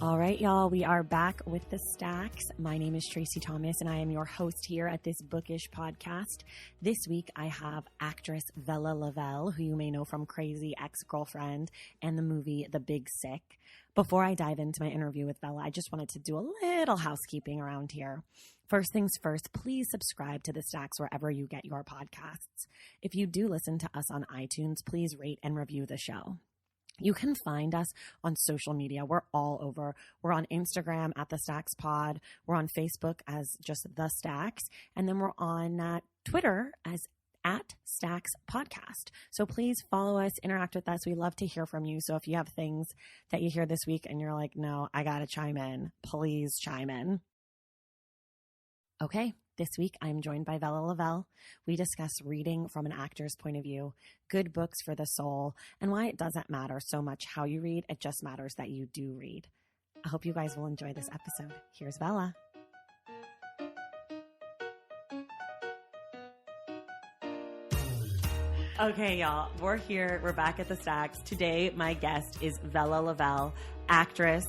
All right, y'all, we are back with the Stacks. My name is Tracy Thomas, and I am your host here at this bookish podcast. This week, I have actress Vella Lovell, who you may know from Crazy Ex-Girlfriend and the movie The Big Sick. Before I dive into my interview with Vella, I just wanted to do a little housekeeping around here. First things first, please subscribe to the Stacks wherever you get your podcasts. If you do listen to us on iTunes, please rate and review the show. You can find us on social media. We're all over. We're on Instagram at The Stacks Pod. We're on Facebook as just The Stacks. And then we're on Twitter as at Stacks Podcast. So please follow us, interact with us. We love to hear from you. So if you have things that you hear this week and you're like, no, I got to chime in, please chime in. Okay. This week, I'm joined by Vella Lovell. We discuss reading from an actor's point of view, good books for the soul, and why it doesn't matter so much how you read. It just matters that you do read. I hope you guys will enjoy this episode. Here's Vella. Okay, y'all, we're here. We're back at the Stacks. Today, my guest is Vella Lovell, actress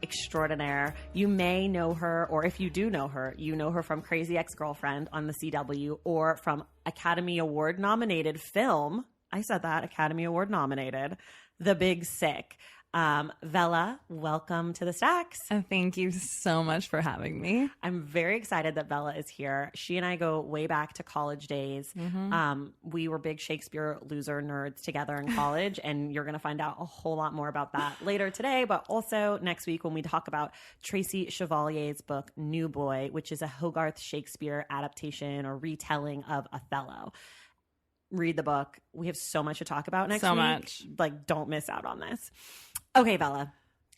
extraordinaire. You may know her, or if you do know her, you know her from Crazy Ex-Girlfriend on the CW or from Academy Award nominated film. I said that, Academy Award nominated, The Big Sick. Vella, welcome to the Stacks. And thank you so much for having me. I'm very excited that Vella is here. She and I go way back to college days. We were big Shakespeare loser nerds together in college, and you're going to find out a whole lot more about that later today, but also next week when we talk about Tracy Chevalier's book, New Boy, which is a Hogarth Shakespeare adaptation or retelling of Othello. Read the book. We have so much to talk about next week. So much. Like, don't miss out on this. Okay, Vella,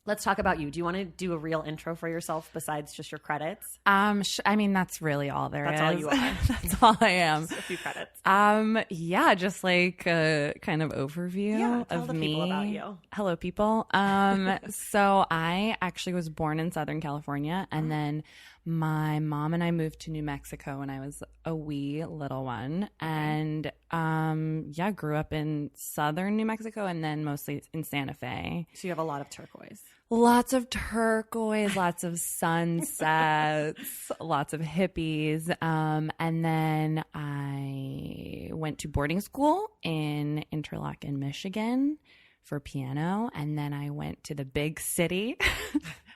let's talk about you. Do you want to do a real intro for yourself besides just your credits? I mean, that's really all there is. That's all you are. That's all I am. Just a few credits. Yeah, just like a kind of overview tell of the me. people about you. Hello, people. So I actually was born in Southern California, and then my mom and I moved to New Mexico when I was a wee little one, and grew up in Southern New Mexico and then mostly in Santa Fe. So you have a lot of turquoise. Lots of turquoise, lots of sunsets, lots of hippies. And then I went to boarding school in Interlochen, Michigan for piano. And then I went to the big city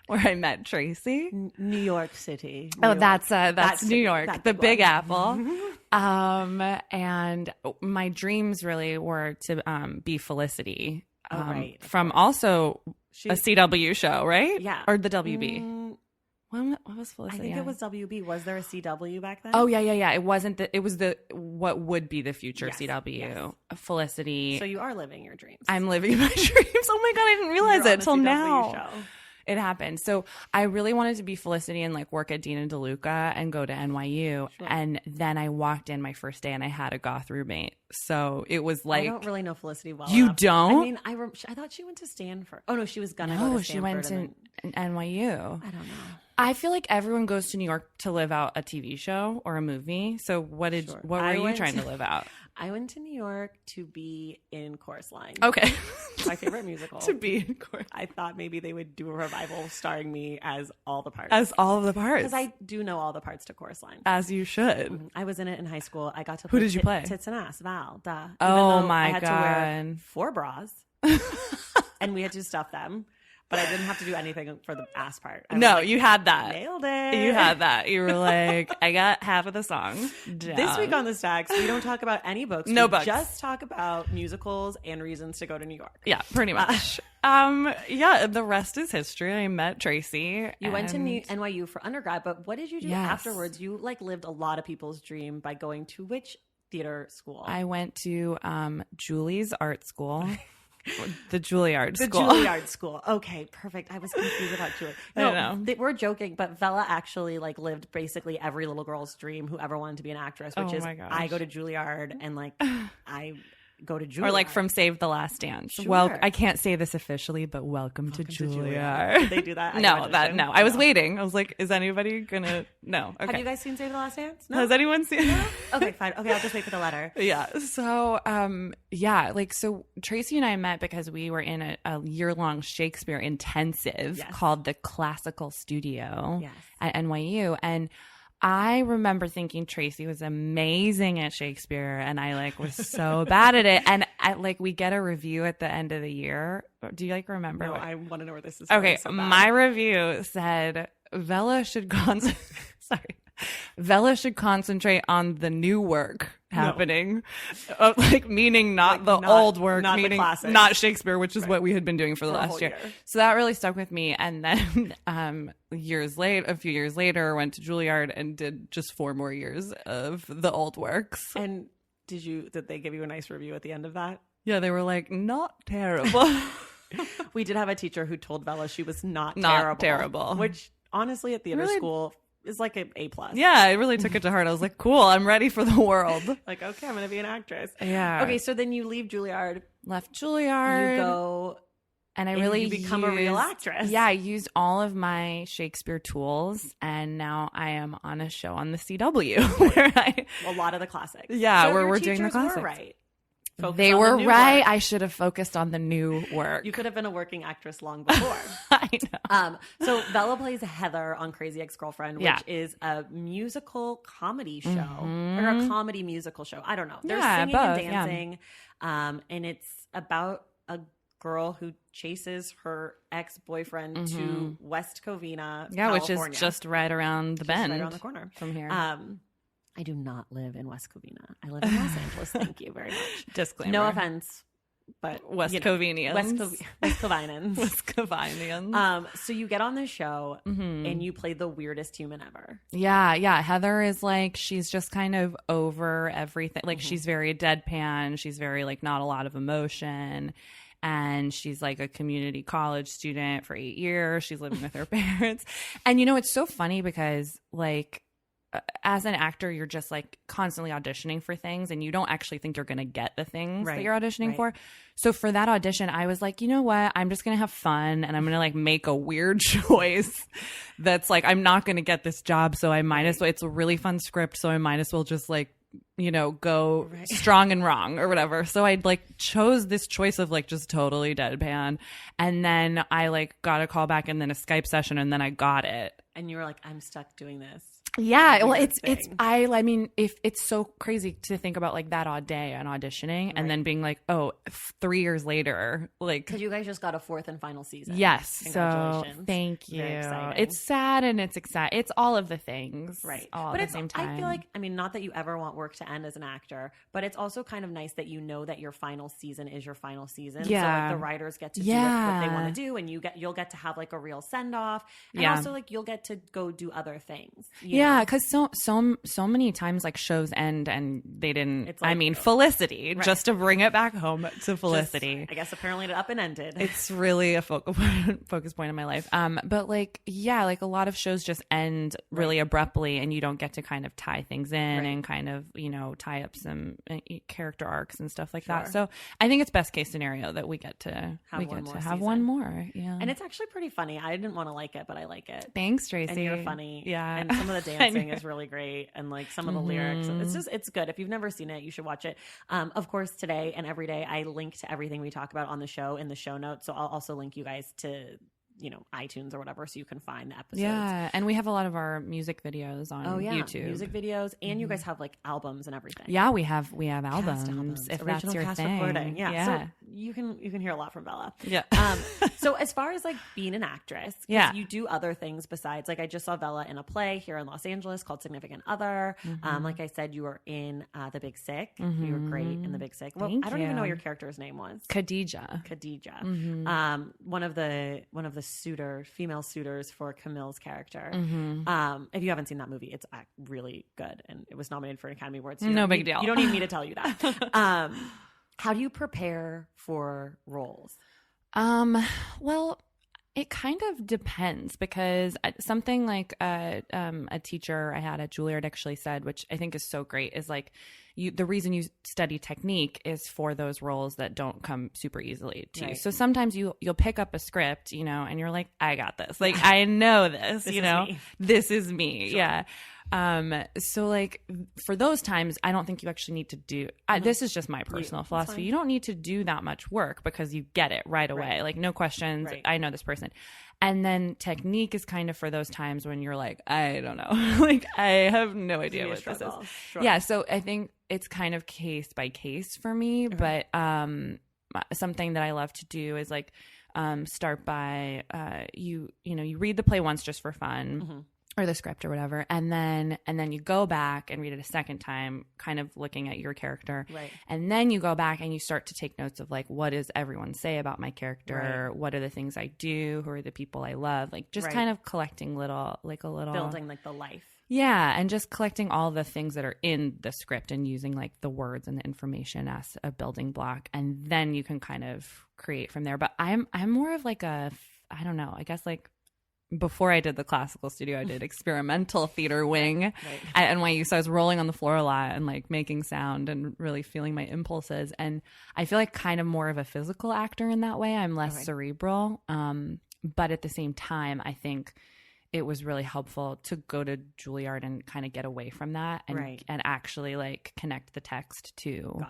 where I met Tracy. New York City. That's New York, that's the Big Apple. And my dreams really were to be Felicity. Right. From also a CW show, right? Yeah. Or the WB. What was Felicity? I think it was WB. Was there a CW back then? Oh, yeah. It wasn't it was what would be the future Yes, CW. yes. Felicity. So you are living your dreams. I'm living my dreams. Oh my God, I didn't realize it till now. Show. It happened. So I really wanted to be Felicity and like work at Dina DeLuca and go to NYU. Sure. And then I walked in my first day and I had a goth roommate. So it was like, I don't really know Felicity well You enough. don't? I mean, I thought she went to Stanford. Oh no, she was gonna go to Stanford. she went to NYU. I don't know. I feel like everyone goes to New York to live out a TV show or a movie. So what were you trying to live out? I went to New York to be in Chorus Line. Okay. My favorite musical. To be in Chorus. I thought maybe they would do a revival starring me as all the parts. As all of the parts. Because I do know all the parts to Chorus Line. As you should. I was in it in high school. I got to Who did you play? Tits and Ass, Val. Duh. Oh my I had God. to wear 4 bras. And we had to stuff them. But I didn't have to do anything for the ass part. No, you had that. Nailed it. You had that. You were like, I got half of the song down. This week on the Stacks, we don't talk about any books. No we books. Just talk about musicals and reasons to go to New York. Yeah, pretty much. The rest is history. I met Tracy. You went to NYU for undergrad, but what did you do afterwards? You lived a lot of people's dream by going to which theater school? I went to Julie's art school. The Juilliard The school. Juilliard school. Okay, perfect. I was confused about Juilliard. No, I know. We're joking, but Vella actually lived basically every little girl's dream who ever wanted to be an actress, which is my gosh. I go to Juilliard and I go to Juilliard. Or like from Save the Last Dance. Sure. Well, I can't say this officially, but welcome to Juilliard. Did they do that? No. I was waiting. I was like, is anybody gonna? No. Okay. Have you guys seen Save the Last Dance? No. Has anyone seen? No? Okay, fine. Okay, I'll just wait for the letter. Yeah. So, so Tracy and I met because we were in a year-long Shakespeare intensive called the Classical Studio at NYU, and I remember thinking Tracy was amazing at Shakespeare and I like was so bad at it. And we get a review at the end of the year. Do you remember? No, I want to know where this is going. Okay, so my review said Vella should Vella should concentrate on the new work happening, meaning not the old work, not meaning not Shakespeare, which is what we had been doing for the last year. So that really stuck with me. And then a few years later, went to Juilliard and did just 4 more years of the old works. And did they give you a nice review at the end of that? Yeah, they were like, not terrible. We did have a teacher who told Vella she was not terrible, which honestly at theater school is like an A+. Yeah, I really took it to heart. I was like, cool, I'm ready for the world. Okay, I'm going to be an actress. Yeah. Okay, so then you leave Juilliard. Left Juilliard. You go... And you become a real actress. Yeah, I used all of my Shakespeare tools, and now I am on a show on the CW where a lot of the classics. Yeah, so where we're doing the classics. Were right. They were right. Work. I should have focused on the new work. You could have been a working actress long before. I know. So Vella plays Heather on Crazy Ex-Girlfriend, which is a musical comedy show or a comedy musical show. I don't know. They're singing and dancing, and it's about a girl who chases her ex-boyfriend to West Covina, California. Which is just right around the bend, right around the corner from here. I do not live in West Covina. I live in Los Angeles. Thank you very much. Disclaimer. No offense, but West Covinians. West Covinans. West Covinians. So you get on this show and you play the weirdest human ever. Yeah. Heather is she's just kind of over everything. She's very deadpan. She's very not a lot of emotion. And she's a community college student for 8 years. She's living with her parents. And it's so funny because as an actor, you're just constantly auditioning for things and you don't actually think you're going to get the things that you're auditioning for. So for that audition, I was like, you know what? I'm just going to have fun and I'm going to make a weird choice that's I'm not going to get this job. So I might as well, it's a really fun script. So I might as well just go strong and wrong or whatever. So I chose this choice of just totally deadpan. And then I got a call back and then a Skype session and then I got it. And you were like, I'm stuck doing this. Yeah, well, I mean, if it's so crazy to think about that odd day and auditioning and then being 3 years later, because you guys just got a 4th and final season. Yes, congratulations. So thank you. It's sad and it's exciting. It's all of the things, right? All at the same time. I feel not that you ever want work to end as an actor, but it's also kind of nice that that your final season is your final season. Yeah, so the writers get to do what they want to do, and you'll get to have a real send off, and also you'll get to go do other things. Yeah, because so many times shows end and they didn't. Felicity, just to bring it back home to Felicity. I guess apparently it up and ended. It's really a focus point in my life. But a lot of shows just end really abruptly, and you don't get to kind of tie things in and kind of tie up some character arcs and stuff like that. So I think it's best case scenario that we get to have one more. Yeah, and it's actually pretty funny. I didn't want to like it, but I like it. Thanks, Tracy. And you're funny. Yeah, and some of the dancing is really great, and some of the lyrics. It's good. If you've never seen it, you should watch it. Of course, today and every day I link to everything we talk about on the show in the show notes. So I'll also link you guys to iTunes or whatever, so you can find the episodes. Yeah, and we have a lot of our music videos on YouTube. Music videos, and you guys have albums and everything. Yeah, we have albums. If Original that's your cast thing. Recording. Yeah. So you can hear a lot from Vella. Yeah. So as far as being an actress, you do other things besides I just saw Vella in a play here in Los Angeles called Significant Other. Like I said, you were in The Big Sick. You were great in The Big Sick. Well, I don't even know what your character's name was. Khadija. One of the female suitors for Camille's character. If you haven't seen that movie, it's really good, and it was nominated for an Academy Award. So no big deal. You don't need me to tell you that. How do you prepare for roles? Well, it kind of depends, because something a teacher I had at Juilliard actually said, which I think is so great, is the reason you study technique is for those roles that don't come super easily to you. Right. So sometimes you'll pick up a script, you know, and you're like, I got this. Like, I know this, you know, this is me. Sure. Yeah. So like for those times, I don't think you actually need to do, this is just my personal philosophy. You don't need to do that much work because you get it right away. Right. Like no questions. Right. I know this person. And then technique is kind of for those times when you're like, I don't know, like I have no idea what this is. Sure. Yeah. So I think it's kind of case by case for me, but, something that I love to do is like, start by, you read the play once just for fun. Or the script or whatever, and then you go back and read it a second time, kind of looking at your character, right? And then you go back and you start to take notes of like, what does everyone say about my character? Right. What are the things I do? Who are the people I love? Like just kind of collecting little building like the life. Yeah, and just collecting all the things that are in the script and using like the words and the information as a building block, and then you can kind of create from there. But I'm more of like I don't know, I guess like. Before I did the classical studio, I did experimental theater wing at NYU. So I was rolling on the floor a lot and like making sound and really feeling my impulses. And I feel like kind of more of a physical actor in that way. I'm less cerebral. But at the same time, I think it was really helpful to go to Juilliard and kind of get away from that and actually like connect the text to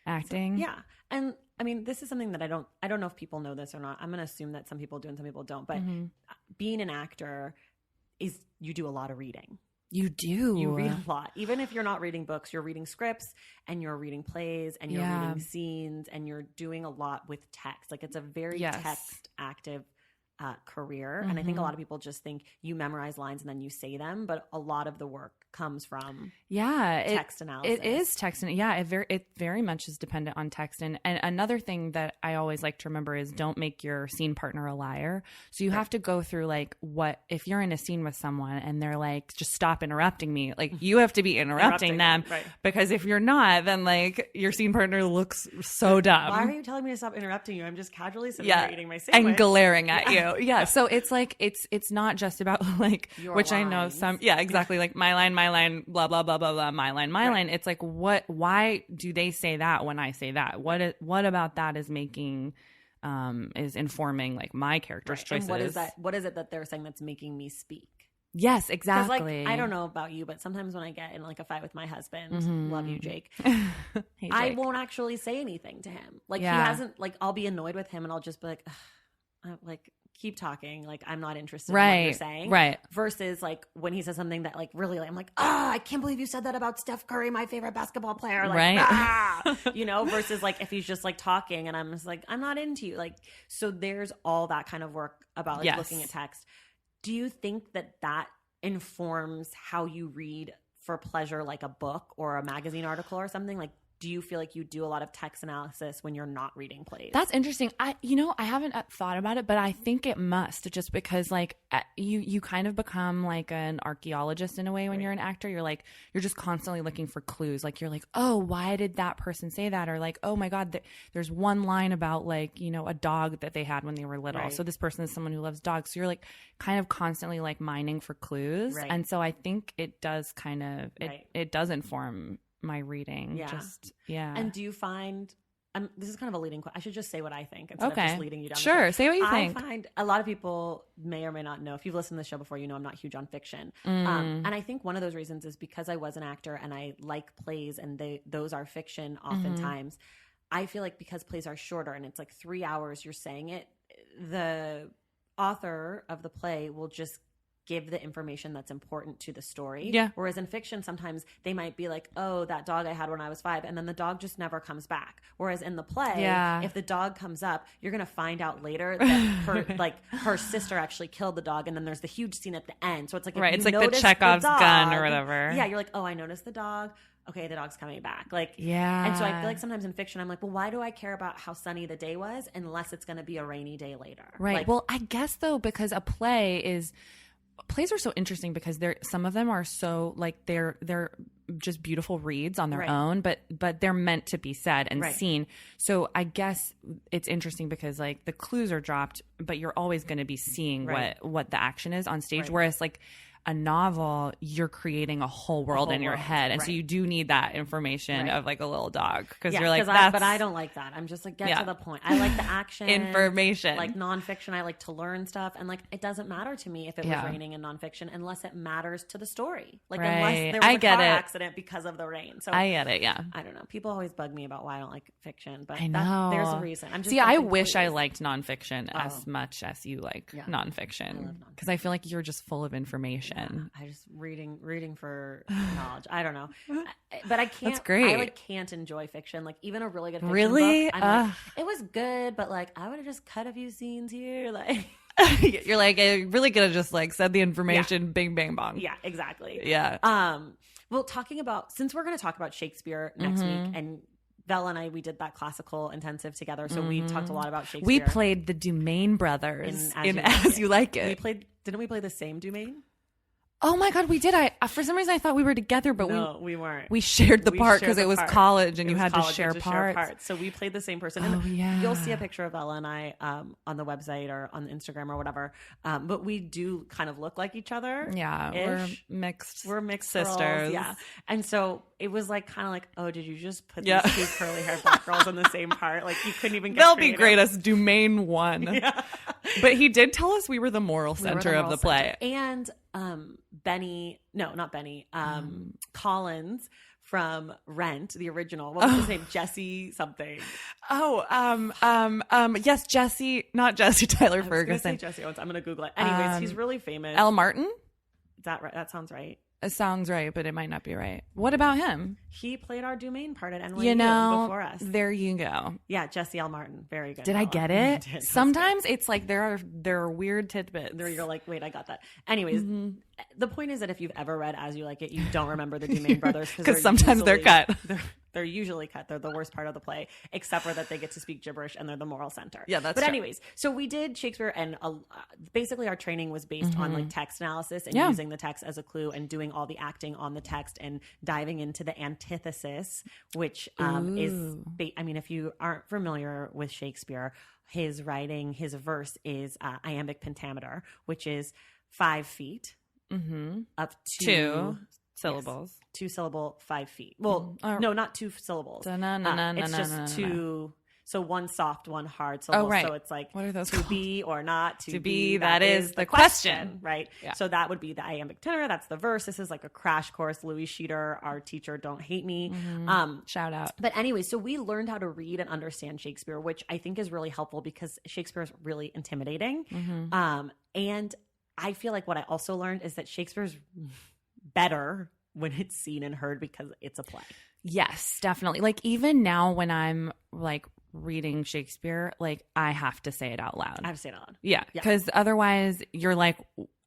acting. So, yeah. And I mean, this is something that I don't know if people know this or not. I'm going to assume that some people do and some people don't. But being an actor is you do a lot of reading. You do. You read a lot. Even if you're not reading books, you're reading scripts and you're reading plays and you're reading scenes and you're doing a lot with text. Like it's a very text active career. And I think a lot of people just think you memorize lines and then you say them, but a lot of the work comes from text analysis. It is text. And it very much is dependent on text. And another thing that I always like to remember is don't make your scene partner a liar. So you have to go through like if you're in a scene with someone and they're like, just stop interrupting me. Like you have to be interrupting them because if you're not, then like your scene partner looks so dumb. Why are you telling me to stop interrupting you? I'm just casually sitting there eating my sandwich. And glaring at you. Yeah. So it's like, it's not just about like, your which lines. I know some, exactly. Like my line, blah, blah, blah, blah, blah, my line. It's like, why do they say that when I say that? What about that is making, is informing like my character's choices? And what is it that they're saying that's making me speak? Yes, exactly. Like, I don't know about you, but sometimes when I get in like a fight with my husband, love you, Jake, hey, Jake, I won't actually say anything to him. Like he hasn't, like I'll be annoyed with him and I'll just be like, keep talking. Like I'm not interested in what you're saying. Right. Versus like when he says something that like really, like, I'm like, I can't believe you said that about Steph Curry, my favorite basketball player. Like, versus like if he's just like talking and I'm just like, I'm not into you. Like, so there's all that kind of work about like looking at text. Do you think that informs how you read for pleasure, like a book or a magazine article or something? Like, do you feel like you do a lot of text analysis when you're not reading plays? That's interesting. I haven't thought about it, but I think it must, just because like you kind of become like an archaeologist in a way when you're an actor. You're like, you're just constantly looking for clues. Like you're like, oh, why did that person say that? Or like, oh my God, there's one line about like, a dog that they had when they were little. Right. So this person is someone who loves dogs. So you're like kind of constantly like mining for clues. Right. And so I think it does kind of, it does inform my reading. And do you find this is kind of a leading question. I should just say what I think instead of just leading you down. Sure, say what you think. I find a lot of people may or may not know, if you've listened to the show before, I'm not huge on fiction. And I think one of those reasons is because I was an actor and I like plays and those are fiction oftentimes. I feel like because plays are shorter and it's like 3 hours you're saying it, the author of the play will just give the information that's important to the story. Yeah. Whereas in fiction, sometimes they might be like, oh, that dog I had when I was 5, and then the dog just never comes back. Whereas in the play, if the dog comes up, you're going to find out later that her sister actually killed the dog, and then there's the huge scene at the end. So it's like, it's like the Chekhov's gun or whatever. Yeah, you're like, oh, I noticed the dog. Okay, the dog's coming back. And so I feel like sometimes in fiction, I'm like, well, why do I care about how sunny the day was unless it's going to be a rainy day later? Right. Well, I guess though, because plays are so interesting because some of them are so like they're just beautiful reads on their own, but they're meant to be said and seen. So I guess it's interesting because like the clues are dropped, but you're always going to be seeing what the action is on stage. Whereas like a novel, you're creating a whole world in your head. And so you do need that information of like a little dog. Because you're like, but I don't like that. I'm just like, get to the point. I like the action. Information. Like nonfiction, I like to learn stuff. And like, it doesn't matter to me if it was raining in nonfiction unless it matters to the story. Like unless there was a car accident because of the rain. So I get it, I don't know. People always bug me about why I don't like fiction. But I know. there's a reason. I'm just See, I wish I liked nonfiction as much as you like nonfiction. I love nonfiction. Because I feel like you're just full of information. I just reading for knowledge. I don't know, but I can't. That's great. I like can't enjoy fiction. Like even a really good fiction really book, I'm like, it was good, but like I would have just cut a few scenes here. Like you're like, I really could have just like said the information, bing bang bong. Yeah, exactly. Yeah. Well, since we're going to talk about Shakespeare next week, and Vella and we did that classical intensive together, so we talked a lot about Shakespeare. We played the Dumaine brothers in As You Like It. Didn't we play the same Dumaine? Oh my God, we did. For some reason I thought we were together, but we weren't. We shared the part because it was college and you had to share parts. So we played the same person. Oh, yeah. You'll see a picture of Vella and I on the website or on Instagram or whatever. But we do kind of look like each other. Yeah, we're mixed sisters. Girls, yeah. And so it was like kind of like, oh, did you just put these two curly haired black girls in the same part? Like you couldn't even get They'll creative. be great as Dumaine won. Yeah. But he did tell us we were the moral center of the play. And Collins from Rent, the original. What was his name? Jesse something. Yes, Jesse, not Jesse Tyler Ferguson. Jesse Owens. I'm gonna Google it. Anyways, he's really famous. L. Martin? Is that right? That sounds right. It sounds right, but it might not be right. What about him? He played our Dumaine part at NYU before us. There you go. Yeah, Jesse L. Martin. Very good. Did I get it? Sometimes it's like there are weird tidbits. You're like, wait, I got that. Anyways, the point is that if you've ever read As You Like It, you don't remember the Dumaine brothers because sometimes they're cut. They're usually cut. They're the worst part of the play, except for that they get to speak gibberish and they're the moral center. Yeah, that's But true. anyways, so we did Shakespeare, and basically our training was based on like text analysis and using the text as a clue and doing all the acting on the text and diving into the antithesis, which is, if you aren't familiar with Shakespeare, his writing, his verse is iambic pentameter, which is 5 feet up to 2 syllables. Yes, 2 syllable, 5 feet. Well, no, not 2 syllables. It's just 2. So one soft, one hard syllable. Oh, right. So it's like, what are those to called? Be or not to be. That is the question. Right? Yeah. So that would be the iambic tenor. That's the verse. This is like a crash course. Louis Sheeter, our teacher, don't hate me. Shout out. But anyway, so we learned how to read and understand Shakespeare, which I think is really helpful because Shakespeare is really intimidating. And I feel like what I also learned is that Shakespeare's better when it's seen and heard because it's a play. Yes, definitely. Like even now when I'm like reading Shakespeare, like I have to say it out loud. I have to say it out loud. Yeah, because otherwise you're like,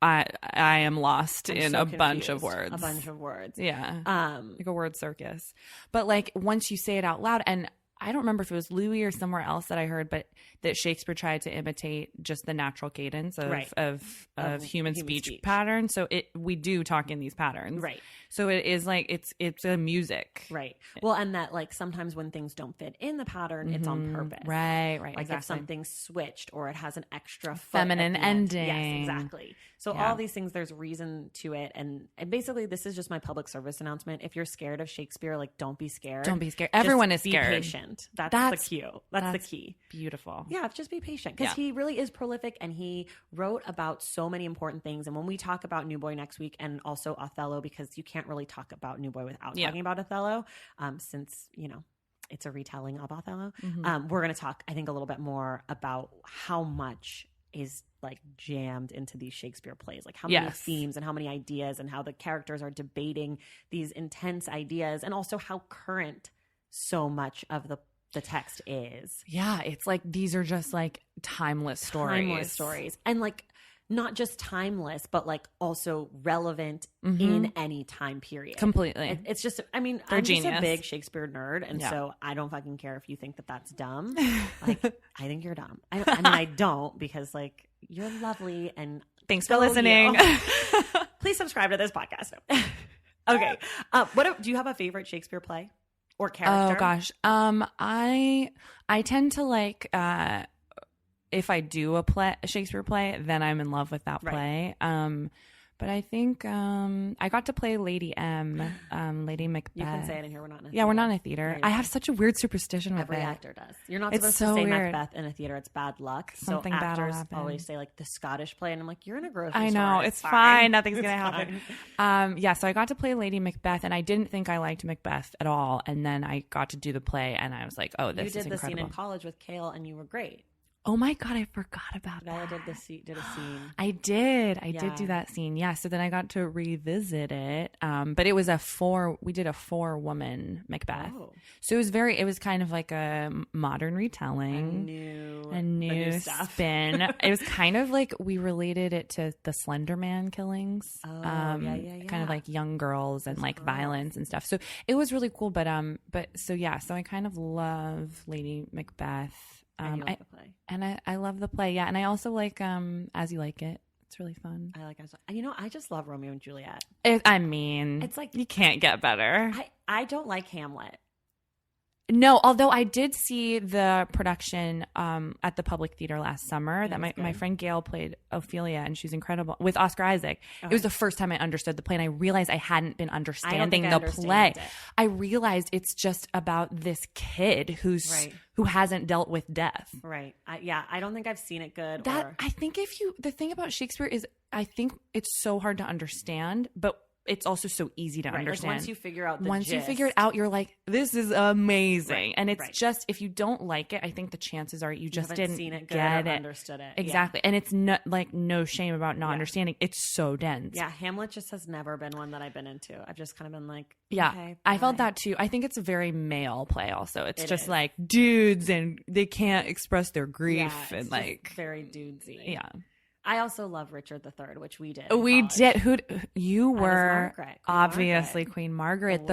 I am lost in a bunch of words. A bunch of words. Yeah. Like a word circus. But like once you say it out loud, and I don't remember if it was Louis or somewhere else that I heard, but that Shakespeare tried to imitate just the natural cadence of human speech patterns. So we do talk in these patterns. Right. So it is like it's a music. Right. Well, and that like sometimes when things don't fit in the pattern, it's on purpose. Right. Like exactly. if something's switched or it has an extra feminine ending. Yes, exactly. So all these things, there's reason to it. And basically this is just my public service announcement. If you're scared of Shakespeare, like don't be scared. Don't be scared. Everyone is scared. Be patient. That's the cue. That's the key. Beautiful. Yeah, just be patient because he really is prolific and he wrote about so many important things. And when we talk about New Boy next week and also Othello, because you can't really talk about New Boy without talking about Othello, since, it's a retelling of Othello. We're going to talk, I think, a little bit more about how much is like jammed into these Shakespeare plays, like how many themes and how many ideas and how the characters are debating these intense ideas and also how current so much of the text is. Yeah, it's like these are just like timeless stories. And like not just timeless, but like also relevant in any time period. Completely. It's just, I'm just a big Shakespeare nerd. And so I don't fucking care if you think that that's dumb. Like, I think you're dumb. I don't because like you're lovely and thanks for listening. Please subscribe to this podcast. Okay. Do you have a favorite Shakespeare play? Or character? Oh gosh. I tend to like if I do a Shakespeare play, then I'm in love with that play. But I think I got to play Lady M, Lady Macbeth. You can say it in here. We're not in a theater. Yeah, we're not in a theater. Yeah, I have such a weird superstition with Every it. actor does. You're not It's supposed so to say weird. Macbeth in a theater. It's bad luck. Something so bad will actors happen. always say like the Scottish play, and I'm like, you're in a grocery I store. know. It's fine. Nothing's going to happen. Yeah, so I got to play Lady Macbeth, and I didn't think I liked Macbeth at all. And then I got to do the play, and I was like, oh, this is incredible. You did the scene in college with Kale, and you were great. Oh my God, I forgot about Vella that. did a scene. I did do that scene. Yeah. So then I got to revisit it. But it was we did a 4-woman Macbeth. Oh. So it was kind of like a modern retelling. A new spin. It was kind of like we related it to the Slender Man killings. Oh, kind of like young girls and like violence and stuff. So it was really cool. But so I kind of love Lady Macbeth. And you like the play. And I love the play, yeah. And I also like As You Like It. It's really fun. I like I just love Romeo and Juliet. It's like you can't get better. I don't like Hamlet. No, although I did see the production at the Public Theater last summer that my friend Gail played Ophelia, and she's incredible with Oscar Isaac. Okay. It was the first time I understood the play, and I realized I hadn't been understanding the play. I realized it's just about this kid who hasn't dealt with death. Right. I don't think I've seen it good. I think the thing about Shakespeare is I think it's so hard to understand, but it's also so easy to understand. Like once you figure out you figure it out, you're like, this is amazing. Right, and it's just, if you don't like it, I think the chances are you just didn't seen it, get it. Understood it. Exactly. Yeah. And it's no shame about not understanding. It's so dense. Yeah. Hamlet just has never been one that I've been into. I've just kind of been like, yeah, okay, I felt that too. I think it's a very male play also. It's just like dudes and they can't express their grief and like very dudesy. Yeah. I also love Richard III, which we did. We did. You were Queen obviously Margaret. Queen Margaret,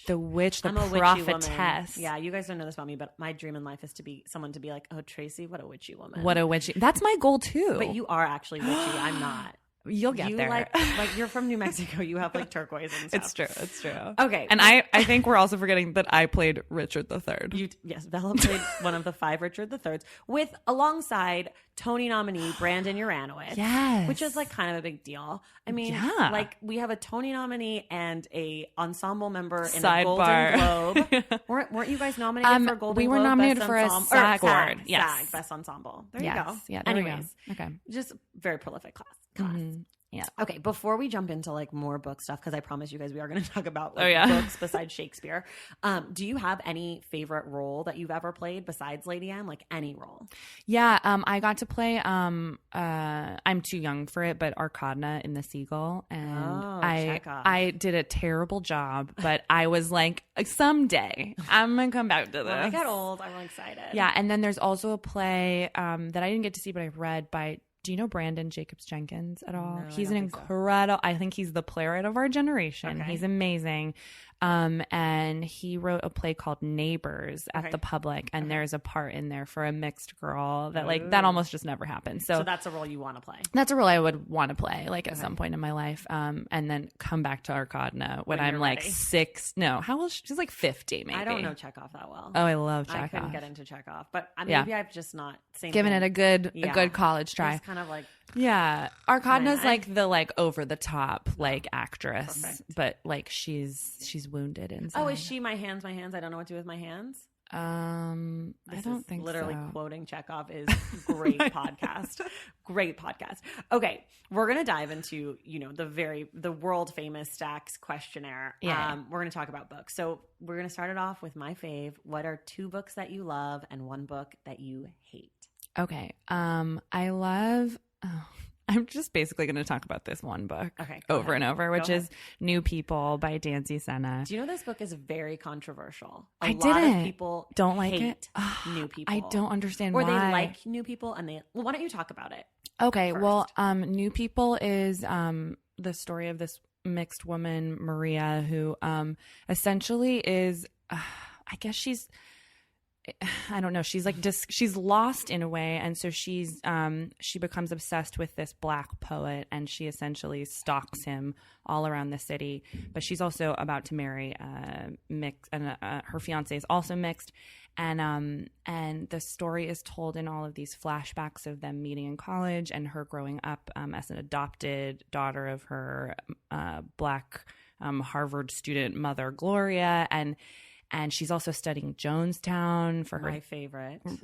the witch, the I'm prophetess. Yeah, you guys don't know this about me, but my dream in life is to be someone to be like, oh, Tracy, what a witchy woman. What a witchy. That's my goal too. But you are actually witchy. I'm not. You'll get there. Like you're from New Mexico. You have like turquoise and stuff. It's true. Okay. And I think we're also forgetting that I played Richard III. Yes, Vella played one of the 5 Richard IIIs alongside Tony nominee Brandon Uranowitz. Yes. Which is like kind of a big deal. I mean, like we have a Tony nominee and a ensemble member in a Golden Globe. weren't you guys nominated for Golden Globe? We were nominated for a SAG award. SAG Best Ensemble. There you go. Yeah, anyways, okay. Just very prolific class. Mm-hmm. Yeah. Okay. Before we jump into like more book stuff, because I promise you guys we are going to talk about books besides Shakespeare. Do you have any favorite role that you've ever played besides Lady M? Like any role? Yeah. I got to play. I'm too young for it, but Arkadna in The Seagull, and I did a terrible job, but I was like, someday I'm gonna come back to this. When I get old, I'm excited. Yeah. And then there's also a play that I didn't get to see, but I've read by. Do you know Brandon Jacobs Jenkins at all? No, he's an incredible. I think he's the playwright of our generation. Okay. He's amazing. And he wrote a play called Neighbors at the Public, and there's a part in there for a mixed girl that that almost just never happened. So that's a role you want to play. That's a role I would want to play, like at some point in my life, and then come back to Arkadna when I'm like ready. 6. No, how old? She's like 50, maybe. I don't know Chekhov that well. Oh, I love Chekhov. I couldn't get into Chekhov, but maybe I've just not given it a good college try. It's kind of like. Yeah, Arkadna's like the over the top actress, but like she's wounded inside. Oh, is she my hands? I don't know what to do with my hands. I don't think literally quoting Chekhov is great podcast. Great podcast. Okay, we're gonna dive into the world famous Stacks questionnaire. Yeah. We're gonna talk about books. So we're gonna start it off with my fave. What are 2 books that you love and 1 book that you hate? Okay. I love. I'm just basically going to talk about this one book over and over, which is New People by Danzy Senna. Do you know this book is very controversial? A lot of people don't like it. New People. I don't understand why. Or they like New People and why don't you talk about it? Okay. First. Well, New People is the story of this mixed woman, Maria, who essentially is, I guess she's I don't know. She's like she's lost in a way, and so she becomes obsessed with this black poet, and she essentially stalks him all around the city. But she's also about to marry mixed, and her fiance is also mixed, and the story is told in all of these flashbacks of them meeting in college and her growing up as an adopted daughter of her black Harvard student mother Gloria, and she's also studying Jonestown for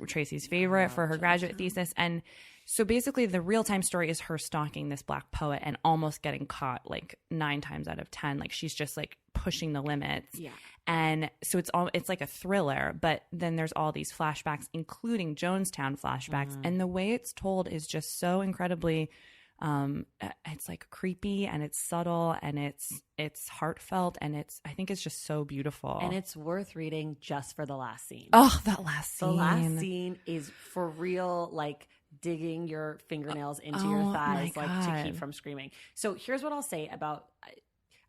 Tracy's favorite, for her graduate thesis. And so basically the real-time story is her stalking this black poet and almost getting caught like 9 times out of 10. Like she's just like pushing the limits. Yeah. And so it's like a thriller, but then there's all these flashbacks, including Jonestown flashbacks. And the way it's told is just so incredibly it's like creepy, and it's subtle, and it's heartfelt, and I think it's just so beautiful. And it's worth reading just for the last scene. Oh, that last scene. The last scene is for real, like digging your fingernails into your thighs, like to keep from screaming. So here's what I'll say about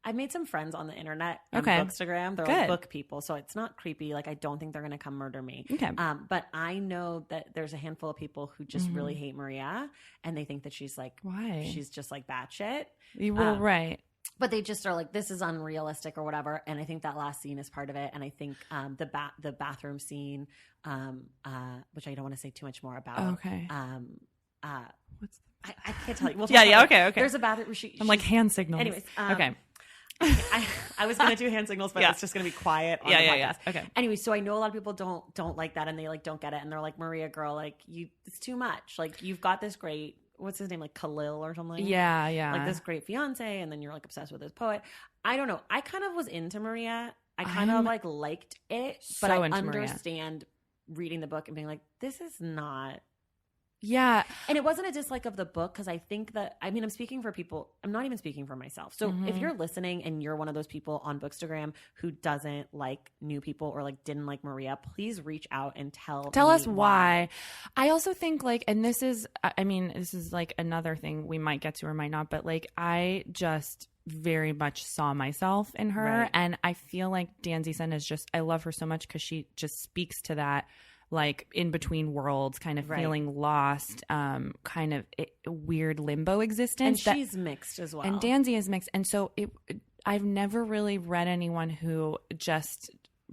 I made some friends on the internet on Bookstagram. They're like book people, so it's not creepy. Like I don't think they're going to come murder me. Okay. But I know that there's a handful of people who just really hate Maria, and they think that she's like, why? She's just like batshit. Well, right. But they just are like, this is unrealistic or whatever. And I think that last scene is part of it. And I think the bathroom scene, which I don't want to say too much more about. Okay. What's I can't tell you. We'll okay. There's a bathroom. I'm like hand signals. Anyways. Okay. I was going to do hand signals, but it's just going to be quiet on the podcast. Yeah. Okay. Anyway, so I know a lot of people don't like that, and they like don't get it, and they're like, Maria, girl, like it's too much. Like you've got this great, what's his name, like Khalil or something. Yeah. Like this great fiance, and then you're like obsessed with this poet. I don't know. I kind of was into Maria. I kind of like liked it, but I understand reading the book and being like, this is not. Yeah. And it wasn't a dislike of the book, because I think that, I mean, I'm speaking for people. I'm not even speaking for myself. So if you're listening and you're one of those people on Bookstagram who doesn't like new people or like didn't like Maria, please reach out and tell us why. I also think like, and this is like another thing we might get to or might not, but like I just very much saw myself in her. Right. And I feel like Danzy Sen is just, I love her so much because she just speaks to that like in between worlds, kind of feeling lost, kind of weird limbo existence. And she's mixed as well. And Danzy is mixed. And so I've never really read anyone who just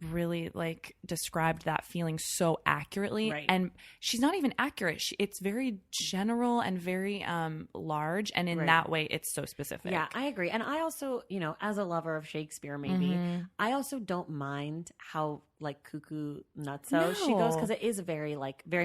really like described that feeling so accurately. Right. And she's not even accurate. It's very general and very large. And in that way, it's so specific. Yeah, I agree. And I also, as a lover of Shakespeare, maybe, I also don't mind how like cuckoo nutso she goes, because it is very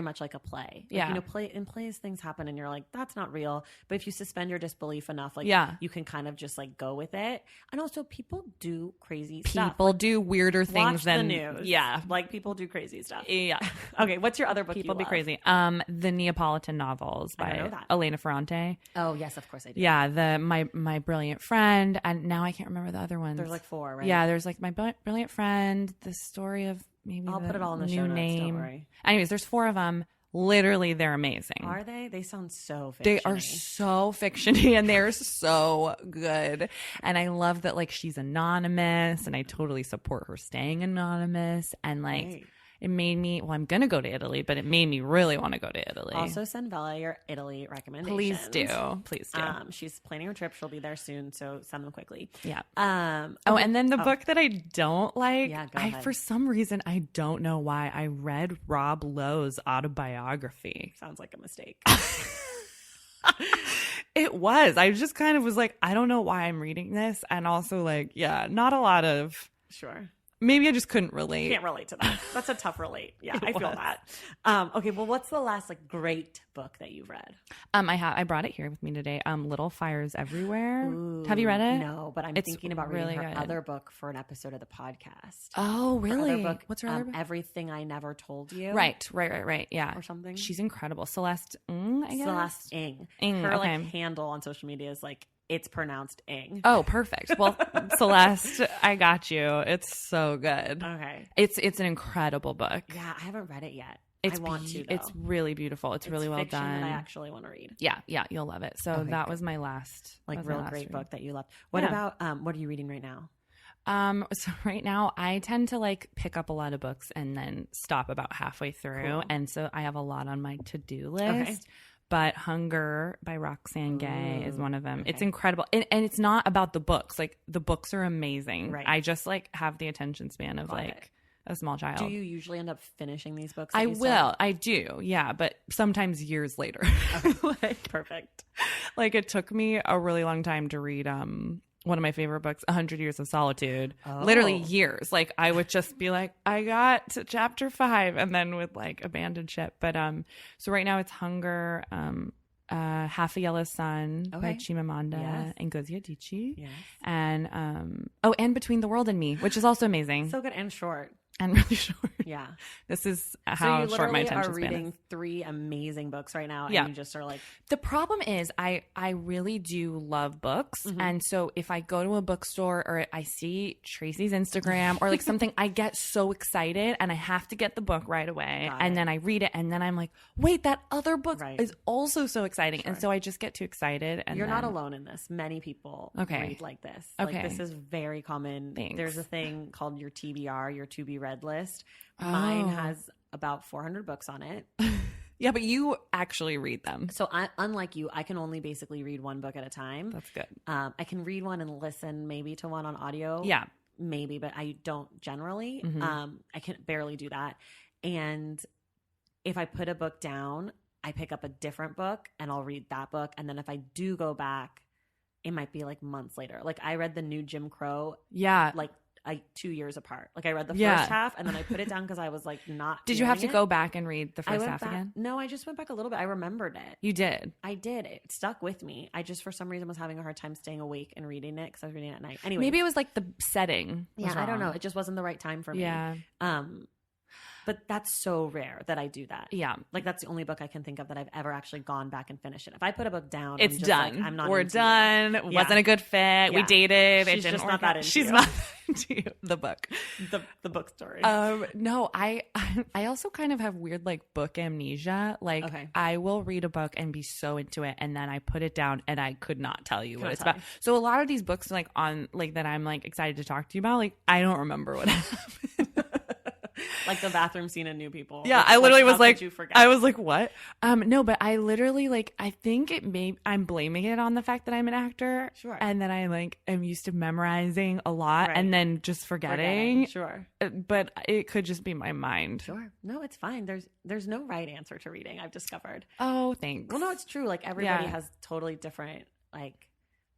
much like a play. Like, in plays things happen and you're like, that's not real. But if you suspend your disbelief enough, like you can kind of just like go with it. And also people do crazy stuff. People do weirder things than the news. Yeah. Like people do crazy stuff. Yeah. Okay, what's your other book People you be love? Crazy. The Neapolitan novels by Elena Ferrante. Oh yes, of course I do. Yeah, my Brilliant Friend, and now I can't remember the other ones. There's like 4, right? Yeah, there's like My Brilliant Friend, the story of maybe I'll put it all in the new show notes, name. don't worry. Anyways, there's 4 of them. Literally, they're amazing. Are they? They sound so fictiony. They are so fictiony, and they're so good. And I love that like she's anonymous, and I totally support her staying anonymous. And like it made me, I'm going to go to Italy, but it made me really want to go to Italy. Also send Vella your Italy recommendations. Please do. She's planning her trip. She'll be there soon, so send them quickly. Yeah. And then the book that I don't like, for some reason, I don't know why, I read Rob Lowe's autobiography. Sounds like a mistake. It was. I just kind of was like, I don't know why I'm reading this. And also like, not a lot of... Sure. Maybe I just couldn't relate. Can't relate to that. That's a tough relate. Yeah, I feel that. Okay, well, what's the last like great book that you've read? I brought it here with me today. Little Fires Everywhere. Ooh, have you read it? No, but I'm thinking about reading her other book for an episode of the podcast. Oh, really? Her other book, what's her other book? Everything I Never Told You. Right. Yeah. Or something. She's incredible. Celeste Ng, I guess. Celeste Ng. Her like handle on social media is like, it's pronounced Ing. Oh, perfect. Well, Celeste, I got you. It's so good. Okay. It's an incredible book. Yeah, I haven't read it yet. I want to, though. It's really beautiful. It's really well done. That I actually want to read. Yeah, you'll love it. So that was my last great book that you loved. What about what are you reading right now? So right now I tend to like pick up a lot of books and then stop about halfway through. Cool. And so I have a lot on my to-do list. Okay. But Hunger by Roxane Gay is one of them. Okay. It's incredible. And it's not about the books. Like the books are amazing. Right. I just like have the attention span of Got like it. a small child. Do you usually end up finishing these books? that I you will. start? I do. Yeah. But sometimes years later. Like, perfect. Like it took me a really long time to read one of my favorite books, 100 Years of Solitude. Literally years. Like I would just be like, I got to chapter 5 and then would like abandon ship. But so right now it's Hunger, Half a Yellow Sun by Chimamanda Ngozi Adichie. Yes. And and Between the World and Me, which is also amazing. So good and short. And really short. Yeah. This is So how you short my literally attention are span reading is. 3 amazing books right now, and Yeah. you just are like, The problem is I really do love books. And so if I go to a bookstore or I see Tracy's Instagram or like something, I get so excited and I have to get the book right away. Got And it. then I read it and then I'm like, wait, that other book Right. is also so exciting. And so I just get too excited. And you're not then- alone in this. Many people Okay. read like this. Okay. Like this is very common. Thanks. There's a thing called your TBR, your to be read list. Mine Oh. has about 400 books on it. Yeah, but you actually read them. So unlike you, I can only basically read one book at a time. That's good. I can read one and listen maybe to one on audio. Yeah. Maybe, but I don't generally. Mhm. I can barely do that. And if I put a book down, I pick up a different book and I'll read that book. And then if I do go back, it might be like months later. Like I read the new Jim Crow Yeah. like 2 years apart. Like I read the Yeah. first half and then I put it down because I was like not. Did you have to feeling go it. back and read the I first went half back. again? No, I just went back a little bit. I remembered it. You did. I did. It stuck with me. I just for some reason was having a hard time staying awake and reading it because I was reading it at night. Anyway, Maybe it was like the setting. was yeah, I don't know. wrong. It just wasn't the right time for me. Yeah. But that's so rare that I do that. Yeah. Like that's the only book I can think of that I've ever actually gone back and finished it. If I put a book down, It's I'm just done. Like, I'm not. We're into done. it. Wasn't a good fit. We Yeah. dated. She's it didn't just work not that out. into She's you. not into you. The book. The book story. No, I also kind of have weird like book amnesia. Like Okay. I will read a book and be so into it, and then I put it down and I could not tell you what Couldn't it's tell about. So a lot of these books like on like that I'm like excited to talk to you about. Like I don't remember what happened. Like the bathroom scene in New People. Yeah, Like, I literally how was could like, you forget? I was like, what? No, but I literally like, I think I'm blaming it on the fact that I'm an actor. Sure. And then I like am used to memorizing a lot Right. and then just forgetting. Sure. But it could just be my mind. Sure. No, it's fine. There's no right answer to reading, I've discovered. Oh, thanks. Well, no, it's true. Like everybody Yeah. has totally different like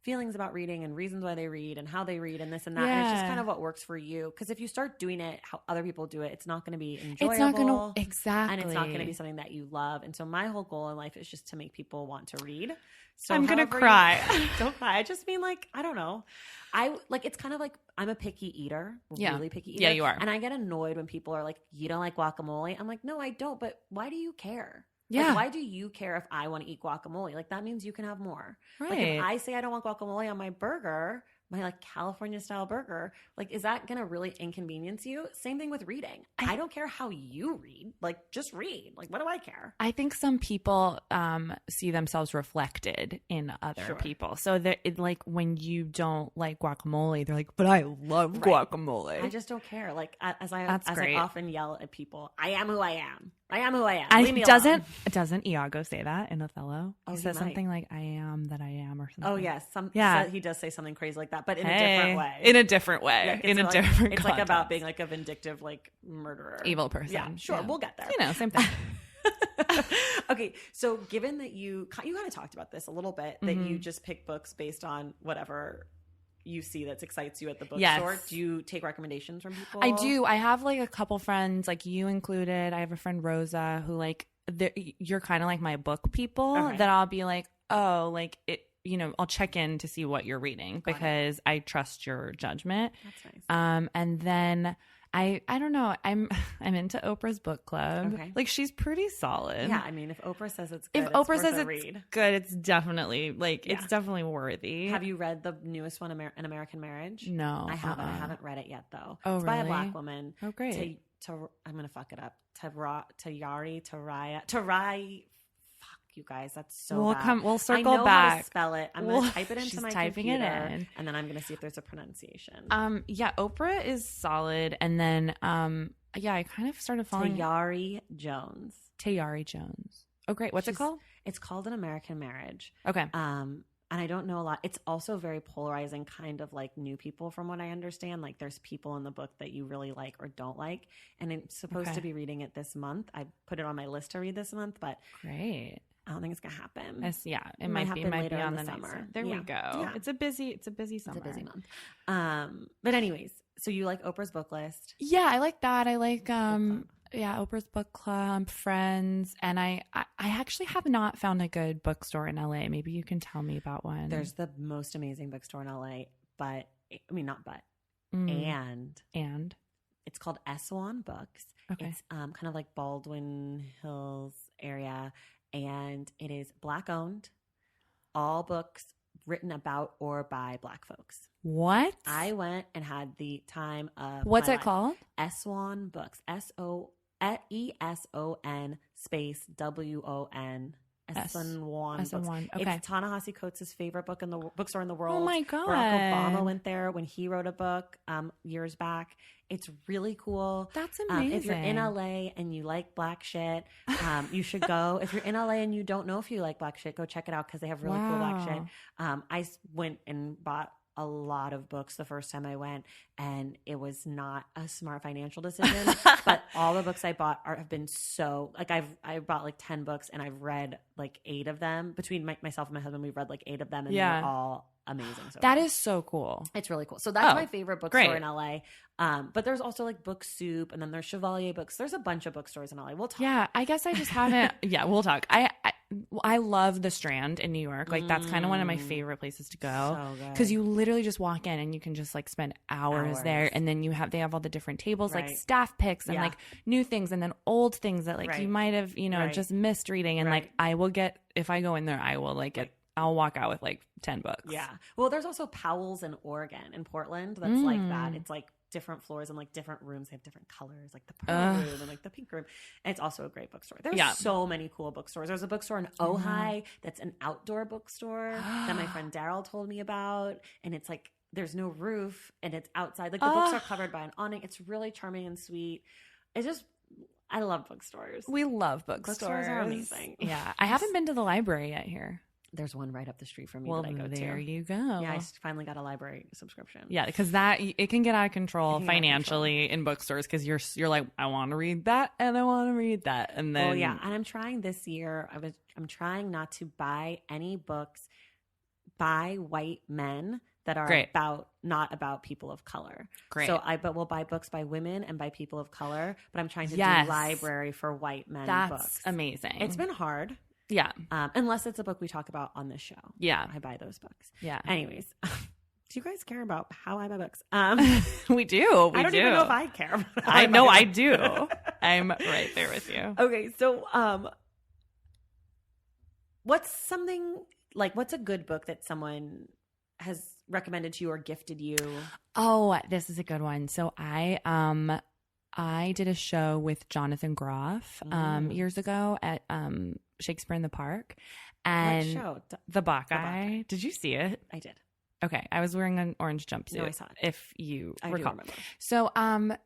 feelings about reading and reasons why they read and how they read and this and that. And it's just Yeah. kind of what works for you. Because if you start doing it how other people do it, it's not going to be enjoyable. It's not going to, exactly. And it's not going to be something that you love. And so my whole goal in life is just to make people want to read. So I'm going to however cry. don't cry. I just mean like, I don't know. It's kind of like I'm a picky eater, Yeah. really picky eater. Yeah, you are. And I get annoyed when people are like, you don't like guacamole. I'm like, no, I don't. But why do you care? Yeah. Like, why do you care if I want to eat guacamole? Like, that means you can have more. Right. Like, if I say I don't want guacamole on my burger, my like California style burger, like, is that going to really inconvenience you? Same thing with reading. I don't care how you read. Like, just read. Like, what do I care? I think some people see themselves reflected in other Sure. people. So that like when you don't like guacamole, they're like, but I love guacamole. I just don't care. Like, as I great. often yell at people, I am who I am. I am who I am. I Leave me alone. doesn't Iago say that in Othello? Oh, He he says might. something like "I am that I am" or something. Oh, yes. Yeah. He does say something crazy like that, but in a Hey. different way. In a different way. Like, in a like- different It's like about context. being like a vindictive, like murderer, Evil person. Yeah, sure, Yeah. we'll get there. You know, same thing. Okay, so given that you kind of talked about this a little bit, that you just pick books based on whatever you see that excites you at the bookstore. Yes. Do you take recommendations from people? I do. I have like a couple friends, like you included. I have a friend Rosa who like you're kind of like my book people. Okay. That I'll be like, oh, like it. You know, I'll check in to see what you're reading Got it. because I trust your judgment. That's nice. And then I don't know. I'm into Oprah's book club. Okay. Like she's pretty solid. Yeah, I mean, if Oprah says it's good, If it's Oprah worth says a it's read. good, it's definitely like Yeah. it's definitely worthy. Have you read the newest one, An American Marriage? No, I haven't. I uh-uh. haven't read it yet though. Oh, it's by a really? black woman. Oh, great. I'm gonna fuck it up. Tarai. you guys. That's so bad. We'll circle I know back. how to spell it. I'm going to type it into my computer, and then I'm going to see if there's a pronunciation. Yeah, Oprah is solid. And then, yeah, I kind of started following Tayari Jones. Oh, great. What's it called? It's called An American Marriage. Okay. And I don't know a lot. It's also very polarizing, kind of like New People, from what I understand. Like there's people in the book that you really like or don't like. And I'm supposed to be reading it this month. I put it on my list to read this month, but great. I don't think it's going to happen. It might be later on the summer. There we go. Yeah. It's a busy summer. It's a busy month. But anyways, so you like Oprah's book list? Yeah, I like that. I like Oprah's book club, Friends, and I actually have not found a good bookstore in LA. Maybe you can tell me about one. There's the most amazing bookstore in LA, and it's called S1 Books. Okay. It's kind of like Baldwin Hills area, and it is Black owned. All books written about or by Black folks. What? I went and had the time of What's my it life. called? S1 Books. ESON space WON. S1 Okay. It's Ta-Nehisi Coates' favorite book in the bookstore in the world. Oh my God. Barack Obama went there when he wrote a book years back. It's really cool. That's amazing. If you're in LA and you like Black shit, you should go. If you're in LA and you don't know if you like Black shit, go check it out because they have really cool Black shit. I went and bought a lot of books the first time I went, and it was not a smart financial decision. But all the books I bought have been so like I bought like 10 books and I've read like 8 of them. Between myself and my husband, we've read like 8 of them, and they're all amazing. So that is so cool. It's really cool. So that's my favorite bookstore in LA. But there's also like Book Soup, and then there's Chevalier Books. There's a bunch of bookstores in LA. We'll talk. Yeah, I guess I just haven't. Yeah, we'll talk. I love the Strand in New York. Like that's kind of one of my favorite places to go because you literally just walk in and you can just like spend hours there, and then they have all the different tables, like staff picks and like new things, and then old things that like you might have just missed reading, and like I will get, if I go in there, I will like get. I'll walk out with like 10 books. Yeah. Well, there's also Powell's in Oregon, in Portland. That's like that. It's like different floors and like different rooms. They have different colors, like the purple room and like the pink room. And it's also a great bookstore. There's so many cool bookstores. There's a bookstore in Ojai that's an outdoor bookstore that my friend Daryl told me about. And it's like, there's no roof and it's outside. Like the books are covered by an awning. It's really charming and sweet. I love bookstores. We love bookstores. Bookstores are amazing. Yeah. I haven't been to the library yet here. There's one right up the street from me well, that I go to. There you go. Yeah, I finally got a library subscription. Yeah, because it can get out of control financially in bookstores because you're like, I want to read that and I want to read that, and then and I'm trying this year. I'm trying not to buy any books by white men that are not about people of color. Great. So but we'll buy books by women and by people of color. But I'm trying to do library for white men books. That's amazing. It's been hard. Yeah. Unless it's a book we talk about on this show. Yeah. I buy those books. Yeah. Anyways, do you guys care about how I buy books? We do. I don't even know if I care. I know I do. I'm right there with you. Okay. So what's a good book that someone has recommended to you or gifted you? Oh, this is a good one. So I did a show with Jonathan Groff years ago at Shakespeare in the Park. And what show? The Bacchae. Did you see it? I did. Okay. I was wearing an orange jumpsuit. No, I saw it. If you I recall. do remember. So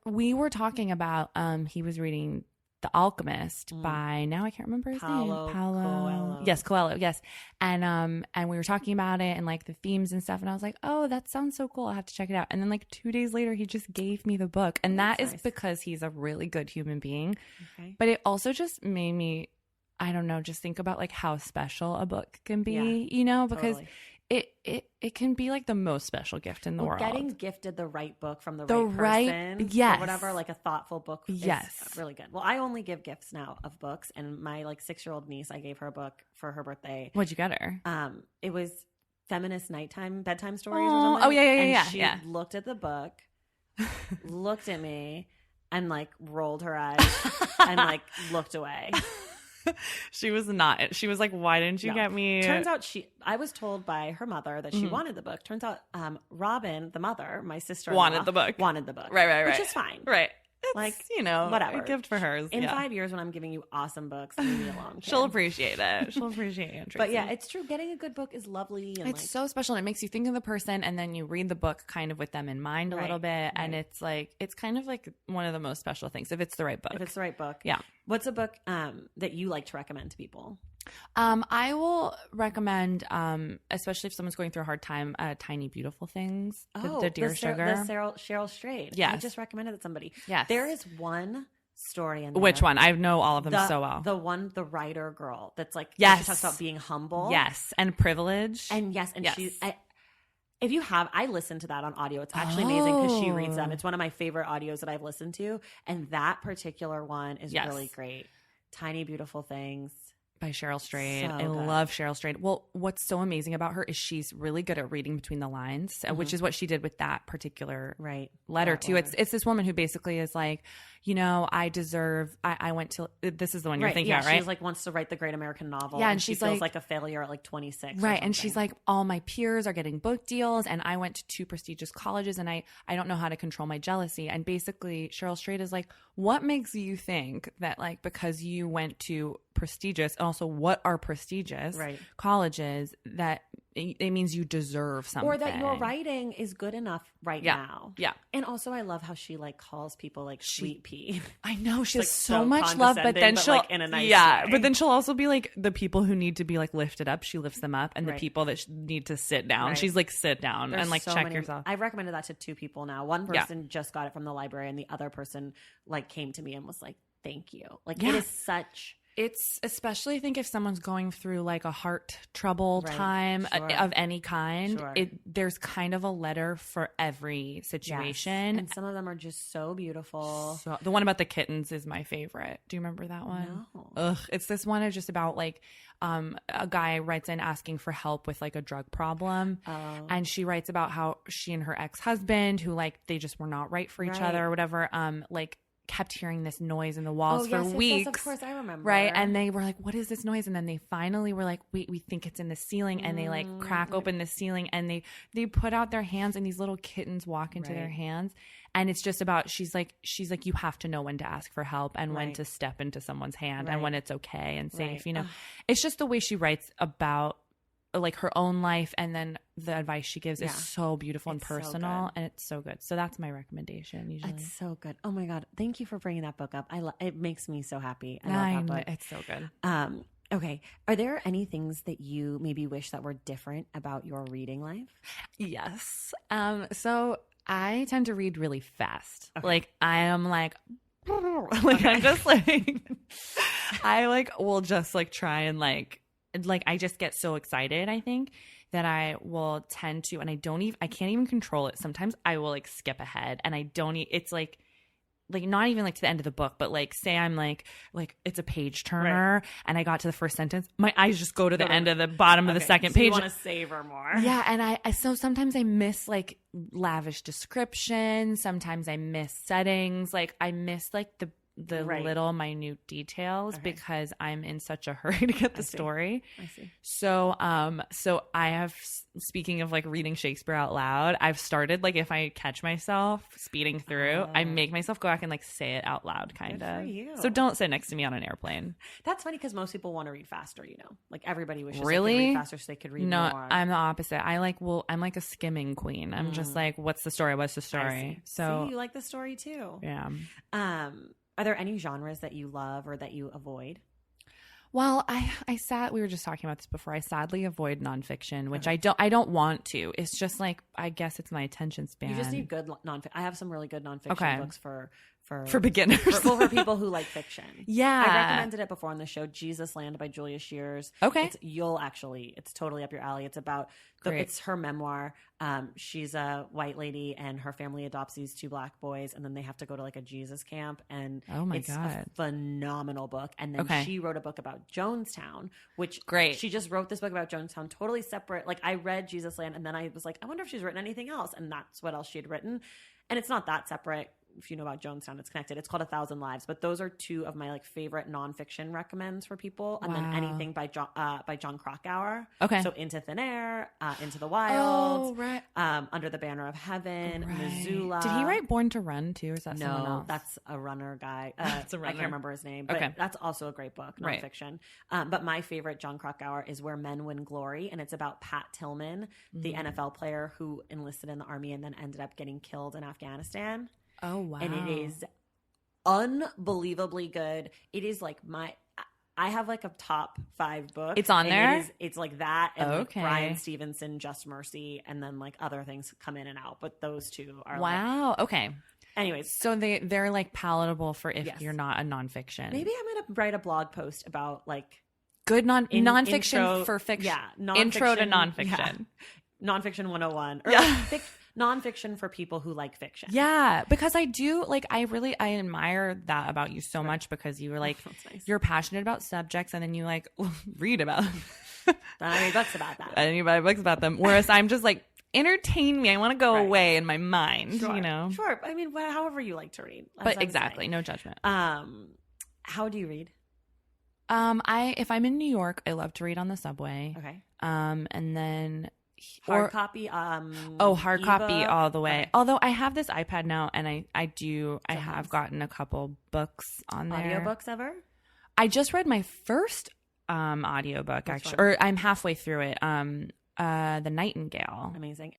we were talking about he was reading The Alchemist by, now I can't remember his name. Coelho. Yes, Coelho. Yes. And we were talking about it and like the themes and stuff. And I was like, oh, that sounds so cool. I'll have to check it out. And then like 2 days later, he just gave me the book. And that is because he's a really good human being. Okay. But it also just made me, I don't know, just think about like how special a book can be, because it can be like the most special gift in the world. Getting gifted the right book from the right person, or whatever, like a thoughtful book, is really good. Well, I only give gifts now of books, and my like 6-year-old niece, I gave her a book for her birthday. What'd you get her? It was feminist bedtime stories or something. Oh yeah. And she looked at the book, looked at me, and like rolled her eyes and like looked away. She was like, why didn't you get me? Turns out I was told by her mother that she wanted the book. Turns out Robin, the mother, my sister, wanted the book. Right. Which is fine. Right. It's, like, you know, whatever. a gift for hers. In 5 years when I'm giving you awesome books, leave me alone. Kid. She'll appreciate it. She'll appreciate it, Tracy. But yeah, it's true. Getting a good book is lovely. And it's so special. And it makes you think of the person, and then you read the book kind of with them in mind a little bit. And it's like, it's kind of like one of the most special things if it's the right book. If it's the right book. Yeah. What's a book that you like to recommend to people? I will recommend, especially if someone's going through a hard time, Tiny Beautiful Things, the Dear Sugar. The Cheryl Strayed. Yes. I just recommended it to somebody. Yes. There is one story in there. Which one? I know all of them so well. The writer girl that's like, yes. She talks about being humble. Yes. And privilege. And she's, if you have, I listened to that on audio. It's actually amazing because she reads them. It's one of my favorite audios that I've listened to. And that particular one is really great. Tiny Beautiful Things. By Cheryl Strayed. So I love Cheryl Strayed. Well, what's so amazing about her is she's really good at reading between the lines, which is what she did with that particular letter too. It's this woman who basically is like, you know, I went to, this is the one you're thinking about, right? She's like, wants to write the great American novel. Yeah. And she feels like a failure at like 26. Right. And she's like, all my peers are getting book deals and I went to 2 prestigious colleges and I don't know how to control my jealousy. And basically Cheryl Strayed is like, what makes you think that like, because you went to prestigious, and also what are prestigious colleges, that it means you deserve something, or that your writing is good enough now. Yeah. And also I love how she like calls people like sweet pea. I know she has like so much love, but then she'll like, in a nice way. But then she'll also be like, the people who need to be like lifted up, she lifts them up, and the people that need to sit down, she's like, sit down. There's and like check yourself. I've recommended that to 2 people now. One person just got it from the library and the other person like came to me and was like, thank you. Like it is such. It's especially, I think, if someone's going through like a heart trouble time of any kind, there's kind of a letter for every situation. Yes. And some of them are just so beautiful. So, the one about the kittens is my favorite. Do you remember that one? No. Ugh. It's this one is just about like a guy writes in asking for help with like a drug problem. And she writes about how she and her ex-husband, who like they just were not right for each other or whatever, like kept hearing this noise in the walls for weeks. Yes, of course, I remember. Right. And they were like, what is this noise? And then they finally were like, we think it's in the ceiling. And they like crack open the ceiling and they put out their hands and these little kittens walk into their hands. And it's just about, she's like, you have to know when to ask for help and when to step into someone's hand and when it's okay and safe, you know. It's just the way she writes about like her own life, and then the advice she gives is so beautiful and personal, and it's so good. So that's my recommendation usually. It's so good. Oh my God. Thank you for bringing that book up. It makes me so happy. I love that book. It's so good. Okay. Are there any things that you maybe wish that were different about your reading life? Yes. So I tend to read really fast. Okay. Like I am like I'm just like, I like will just like try and like I just get so excited, I think, that I will tend to, and I can't even control it. Sometimes I will like skip ahead and it's like not even like to the end of the book, but like say I'm like it's a page turner and I got to the first sentence, my eyes just go to the end of the bottom of the second page. You want to savor more. Yeah. And I so sometimes I miss like lavish description. Sometimes I miss settings. Like I miss like the little minute details because I'm in such a hurry to get the story. I see. So I have, speaking of like reading Shakespeare out loud, I've started like if I catch myself speeding through, I make myself go back and like say it out loud kind of. For you. So don't sit next to me on an airplane. That's funny because most people want to read faster, you know. Like everybody wishes they could read faster so they could read more. No, I'm the opposite. I'm like a skimming queen. I'm just like, what's the story? What's the story? So you like the story too. Yeah. Are there any genres that you love or that you avoid? Well, we were just talking about this before. I sadly avoid nonfiction, which I don't want to. It's just like, I guess it's my attention span. You just need good nonfiction. I have some really good nonfiction books for beginners. for people who like fiction. Yeah. I recommended it before on the show, Jesus Land by Julia Shears. Okay. It's totally up your alley. It's about, it's her memoir. She's a white lady and her family adopts these 2 black boys and then they have to go to like a Jesus camp and it's a phenomenal book. And then she wrote a book about Jonestown, which she just wrote this book about Jonestown, totally separate. Like I read Jesus Land and then I was like, I wonder if she's written anything else. And that's what else she had written. And it's not that separate. if you know about Jonestown, it's connected. It's called A Thousand Lives. But those are two of my like favorite nonfiction recommends for people. And then anything by John Krakauer. Okay. So Into Thin Air, Into the Wild, right. Under the Banner of Heaven, Missoula. Did he write Born to Run too, or is that someone No, else? that's a runner guy. That's a runner. I can't remember his name, but that's also a great book, nonfiction. But my favorite John Krakauer is Where Men Win Glory, and it's about Pat Tillman, the NFL player who enlisted in the army and then ended up getting killed in Afghanistan. Oh, wow. And it is unbelievably good. It is like I have like a top 5 book. It's on there? It's like that and like Bryan Stevenson, Just Mercy, and then like other things come in and out. But those two are wow. Okay. Anyways. So they're like palatable for if you're not a nonfiction. Maybe I'm going to write a blog post about like good nonfiction intro, for fiction. Yeah. Intro to nonfiction. Yeah. Nonfiction 101. Or like nonfiction for people who like fiction. Yeah, because I do like I admire that about you so much because you were like nice. You're passionate about subjects and then you like read about them. I read books about that. And you buy books about them. Whereas I'm just like entertain me. I want to go away in my mind, sure. you know. Sure. I mean, however you like to read. But exactly, no judgment. How do you read? If I'm in New York, I love to read on the subway. Okay. And then hard copy. Hard copy all the way. Okay. Although I have this iPad now, and I have gotten a couple books on there. Audiobooks ever? I just read my first audiobook actually, or I'm halfway through it. The Nightingale. Amazing.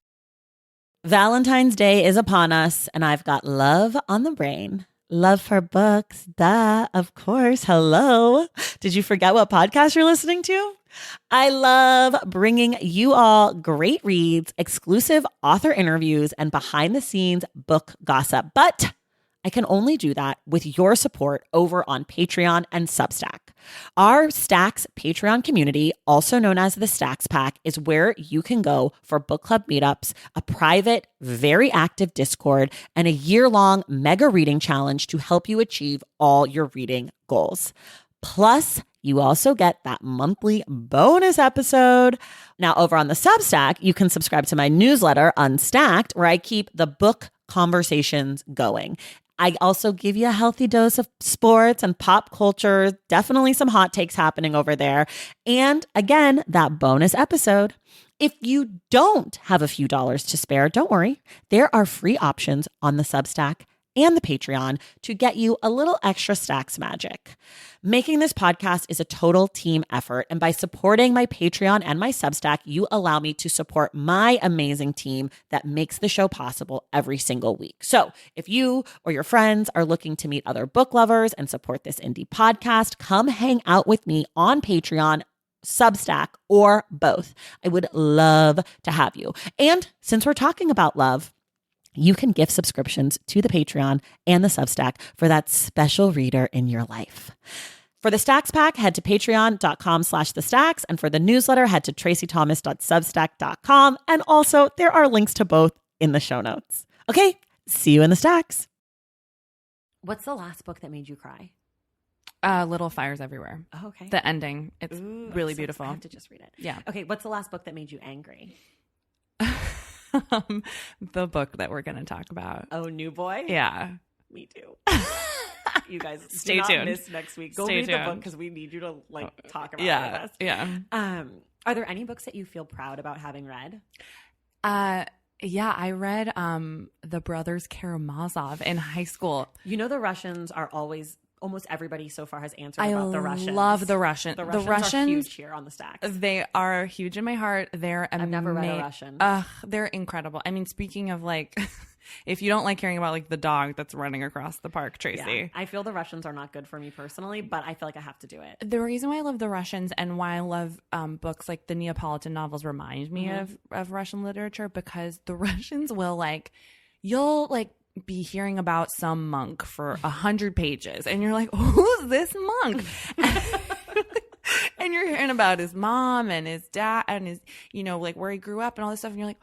Valentine's Day is upon us, and I've got love on the brain. Love for books. Duh, of course. Hello. Did you forget what podcast you're listening to? I love bringing you all great reads, exclusive author interviews, and behind the scenes book gossip. But I can only do that with your support over on Patreon and Substack. Our Stacks Patreon community, also known as the Stacks Pack, is where you can go for book club meetups, a private, very active Discord, and a year-long mega reading challenge to help you achieve all your reading goals. Plus, you also get that monthly bonus episode. Now, over on the Substack, you can subscribe to my newsletter, Unstacked, where I keep the book conversations going. I also give you a healthy dose of sports and pop culture, definitely some hot takes happening over there. And again, that bonus episode. If you don't have a few dollars to spare, don't worry. There are free options on the Substack and the Patreon to get you a little extra Stacks magic. Making this podcast is a total team effort, and by supporting my Patreon and my Substack, you allow me to support my amazing team that makes the show possible every single week. So if you or your friends are looking to meet other book lovers and support this indie podcast, come hang out with me on Patreon, Substack, or both. I would love to have you. And since we're talking about love, you can gift subscriptions to the Patreon and the Substack for that special reader in your life. For the Stacks Pack, head to patreon.com/thestacks. And for the newsletter, head to tracythomas.substack.com. And also, there are links to both in the show notes. Okay, see you in the Stacks. What's the last book that made you cry? Little Fires Everywhere. Oh, okay. The ending. It's really beautiful. I have to just read it. Yeah. Okay, what's the last book that made you angry? The book that we're going to talk about. Oh, New Boy? Yeah. Me too. You guys, stay do tuned. Not miss next week. Go stay read tuned. the book because we need you to talk about it. Yeah. With us. Yeah. Are there any books that you feel proud about having read? Yeah, I read The Brothers Karamazov in high school. You know, the Russians are always. Almost everybody so far has answered about the Russians. I love the Russians. The Russians are huge here on the Stacks. They are huge in my heart. They're amazing. I've never read a Russian. They're incredible. I mean, speaking of like, if you don't like hearing about like the dog that's running across the park, Tracy. Yeah, I feel the Russians are not good for me personally, but I feel like I have to do it. The reason why I love the Russians and why I love books like the Neapolitan novels remind me of Russian literature, because the Russians will you'll be hearing about some monk for 100 pages and you're like, who's this monk? And you're hearing about his mom and his dad and his, where he grew up and all this stuff, and you're like,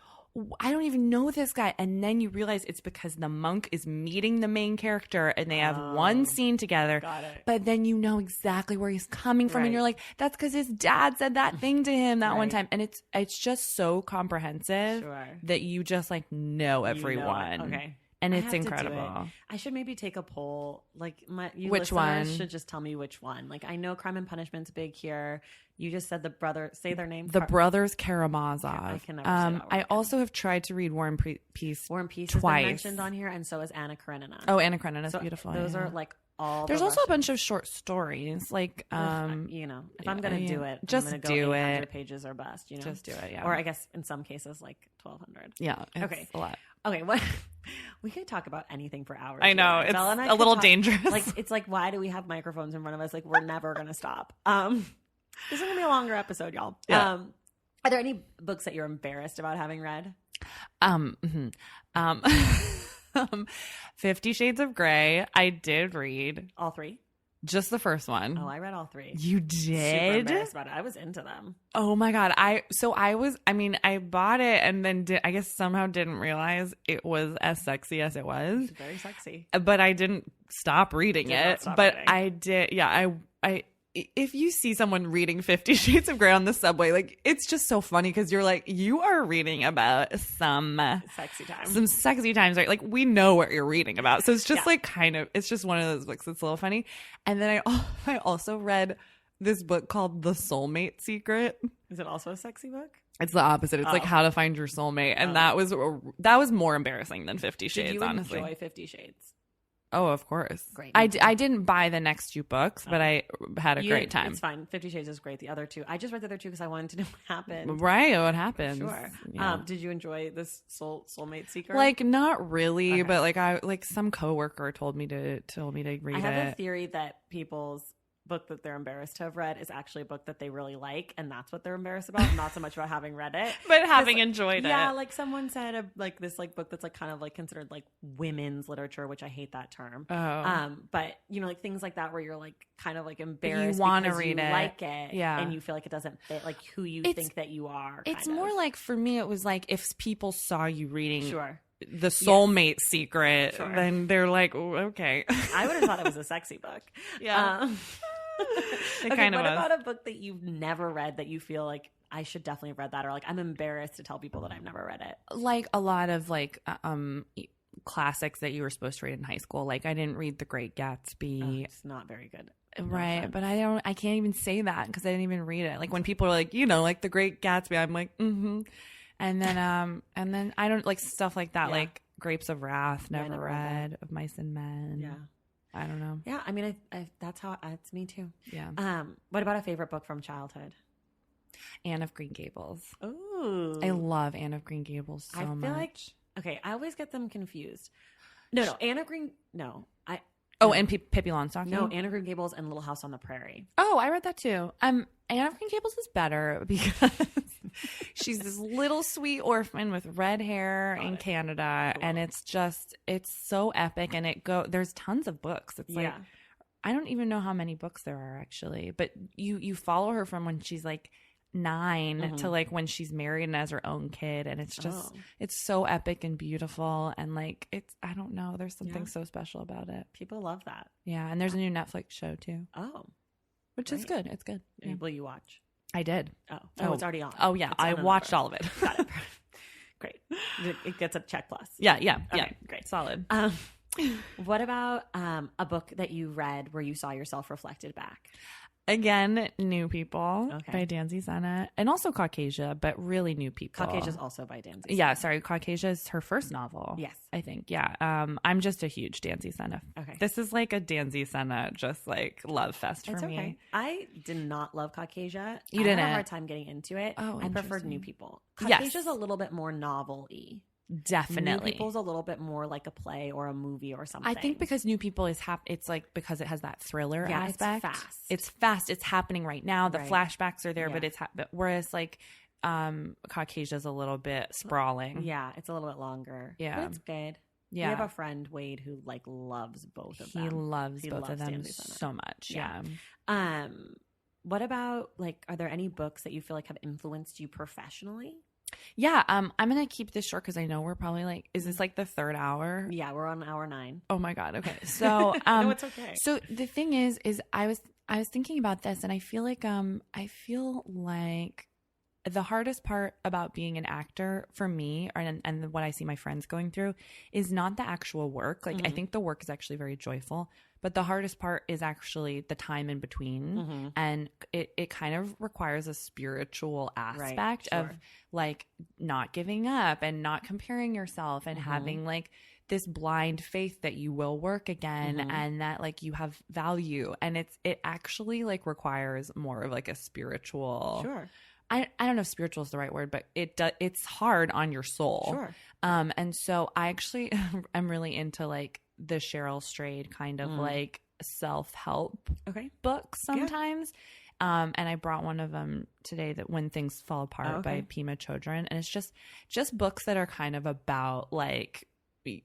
I don't even know this guy. And then you realize it's because the monk is meeting the main character and they have one scene together. Got it. But then you know exactly where he's coming from. Right. And you're like, that's because his dad said that thing to him that one time. And it's just so comprehensive that you just know everyone. Okay. and I it's have to do incredible. it. I should maybe take a poll. Like you Which listeners one? should just tell me which one. Like I know Crime and Punishment's big here. You just said say their name. The Brothers Karamazov. I can never say that word I again. also have tried to read War and Peace. War and Peace twice. has been mentioned on here, and so is Anna Karenina. Oh, Anna Karenina's so beautiful. Those yeah. are like all. There's the also a bunch Russians. of short stories, like You know, if I'm gonna do it, just I'm gonna do go 800 it. pages or bust. You know, Just do it. Yeah. or I guess in some cases like 1,200. Yeah. It's Okay. a lot. Okay, what we could talk about anything for hours. I know, here. it's Bella and I a could little talk- dangerous. Like it's like, why do we have microphones in front of us? Like we're never gonna stop. This is gonna be a longer episode, y'all. Yeah. Are there any books that you're embarrassed about having read? 50 Shades of Grey. I did read All three? just the first one. Oh, I read all three. You Super did? embarrassed about it. I was into them. Oh my God. I bought it and then I guess somehow didn't realize it was as sexy as it was. It's very sexy. But I didn't stop reading Did not it. stop But reading. I did. Yeah. I if you see someone reading 50 Shades of Grey on the subway, like it's just so funny because you're like, you are reading about some Sexy time. sexy times, right? Like we know what you're reading about. So it's just Yeah. like it's just one of those books that's a little funny. And then I also read this book called The Soulmate Secret. Is it also a sexy book? It's the opposite. It's like Oh. how to find your soulmate. And that was more embarrassing than 50 Shades, Did you honestly. enjoy 50 Shades? Oh, of course. Great. I didn't buy the next two books, but I had a great time. It's fine. 50 Shades is great. The other two, I just read the other two because I wanted to know what happened. Right, what happens? Sure. Yeah. Did you enjoy this Soulmate Seeker? Like not really, Okay. but like some coworker told me to read I have it. a theory that people's book that they're embarrassed to have read is actually a book that they really like, and that's what they're embarrassed about, not so much about having read it. But having enjoyed Yeah, it. like someone said, like this like book that's like kind of like considered like women's literature, which I hate that term. Oh. But you know, like things like that where you're like kind of like embarrassed wanna because read you it. like it, Yeah. and you feel like it doesn't fit like who you It's- think that you are. It's kind more of. like for me, it was like if people saw you reading Sure. The Soulmate Secret, Sure. then they're like, oh, okay. I would have thought it was a sexy book. Yeah. It kind of what was. about a book that you've never read that you feel like I should definitely have read that, or like I'm embarrassed to tell people that I've never read it? Like a lot of like classics that you were supposed to read in high school. Like I didn't read The Great Gatsby. It's not very good. Right, offense. but I can't even say that because I didn't even read it. Like when people are like, like The Great Gatsby, I'm like, and then I don't like stuff like that, Yeah. like Grapes of Wrath, Yeah, I never never read read, Of Mice and Men. Yeah. I don't know. Yeah, I mean, I that's how it's me too. Yeah, What about a favorite book from childhood? Anne of Green Gables. Ooh, I love Anne of Green Gables so I feel much. like okay, I always get them confused. No, Anne of Green. No, and Pippi Longstocking. no Anne of Green Gables and Little House on the Prairie. Oh, I read that too. Anne of Green Gables is better because she's this little sweet orphan with red hair in Canada, Cool. and it's so epic. And there's tons of books. It's like I don't even know how many books there are actually, but you follow her from when she's like 9 to like when she's married and has her own kid, and it's just it's so epic and beautiful, and like I don't know, there's something so special about it. People love that. Yeah, and there's a new Netflix show too, Oh, which is good. It's good. Yeah. will you watch? I did. Oh, it's already on. Oh yeah, It's I on watched another. all of it. Got it. Great. It gets a check plus. Yeah, Okay, great. Solid. What about a book that you read where you saw yourself reflected back? Again, New People Okay. by Danzy Senna, and also Caucasia, but really New People. Caucasia's also by Danzy. Yeah, sorry, Caucasia is her first novel. Yes. I think. Yeah. I'm just a huge Danzy Senna. Okay. This is like a Danzy Senna just like love fest for It's me. okay. I did not love Caucasia. You I had didn't? a hard time getting into it. Oh, I preferred interesting. New People. Yes. Caucasia's a little bit more novel-y. Definitely. New People's a little bit more like a play or a movie or something. I think because New People is it's like because it has that thriller Yeah, it's aspect. fast. It's fast. It's happening right now. The Right. flashbacks are there, Yeah. but but whereas like Caucasia's a little bit sprawling. Yeah, it's a little bit longer. Yeah. But it's good. Yeah. We have a friend, Wade, who like loves both of them. He loves He both of loves them Danzy Senna. so much. Yeah. Yeah. What about like are there any books that you feel like have influenced you professionally? Yeah. I'm going to keep this short because I know we're probably like, is this like the third hour? Yeah, we're on hour 9. Oh my God. Okay. So, No, it's okay. So the thing is I was thinking about this, and I feel like the hardest part about being an actor for me, and what I see my friends going through, is not the actual work. Like, I think the work is actually very joyful, but the hardest part is actually the time in between. And it kind of requires a spiritual aspect of like not giving up and not comparing yourself and having like this blind faith that you will work again and that like you have value. And it actually like requires more of like a spiritual. Sure. I don't know if spiritual is the right word, but it's hard on your soul. Sure. And so I actually am really into like the Cheryl Strayed kind of like self-help books sometimes. And I brought one of them today, that When Things Fall Apart by Pema Chodron. And it's just books that are kind of about like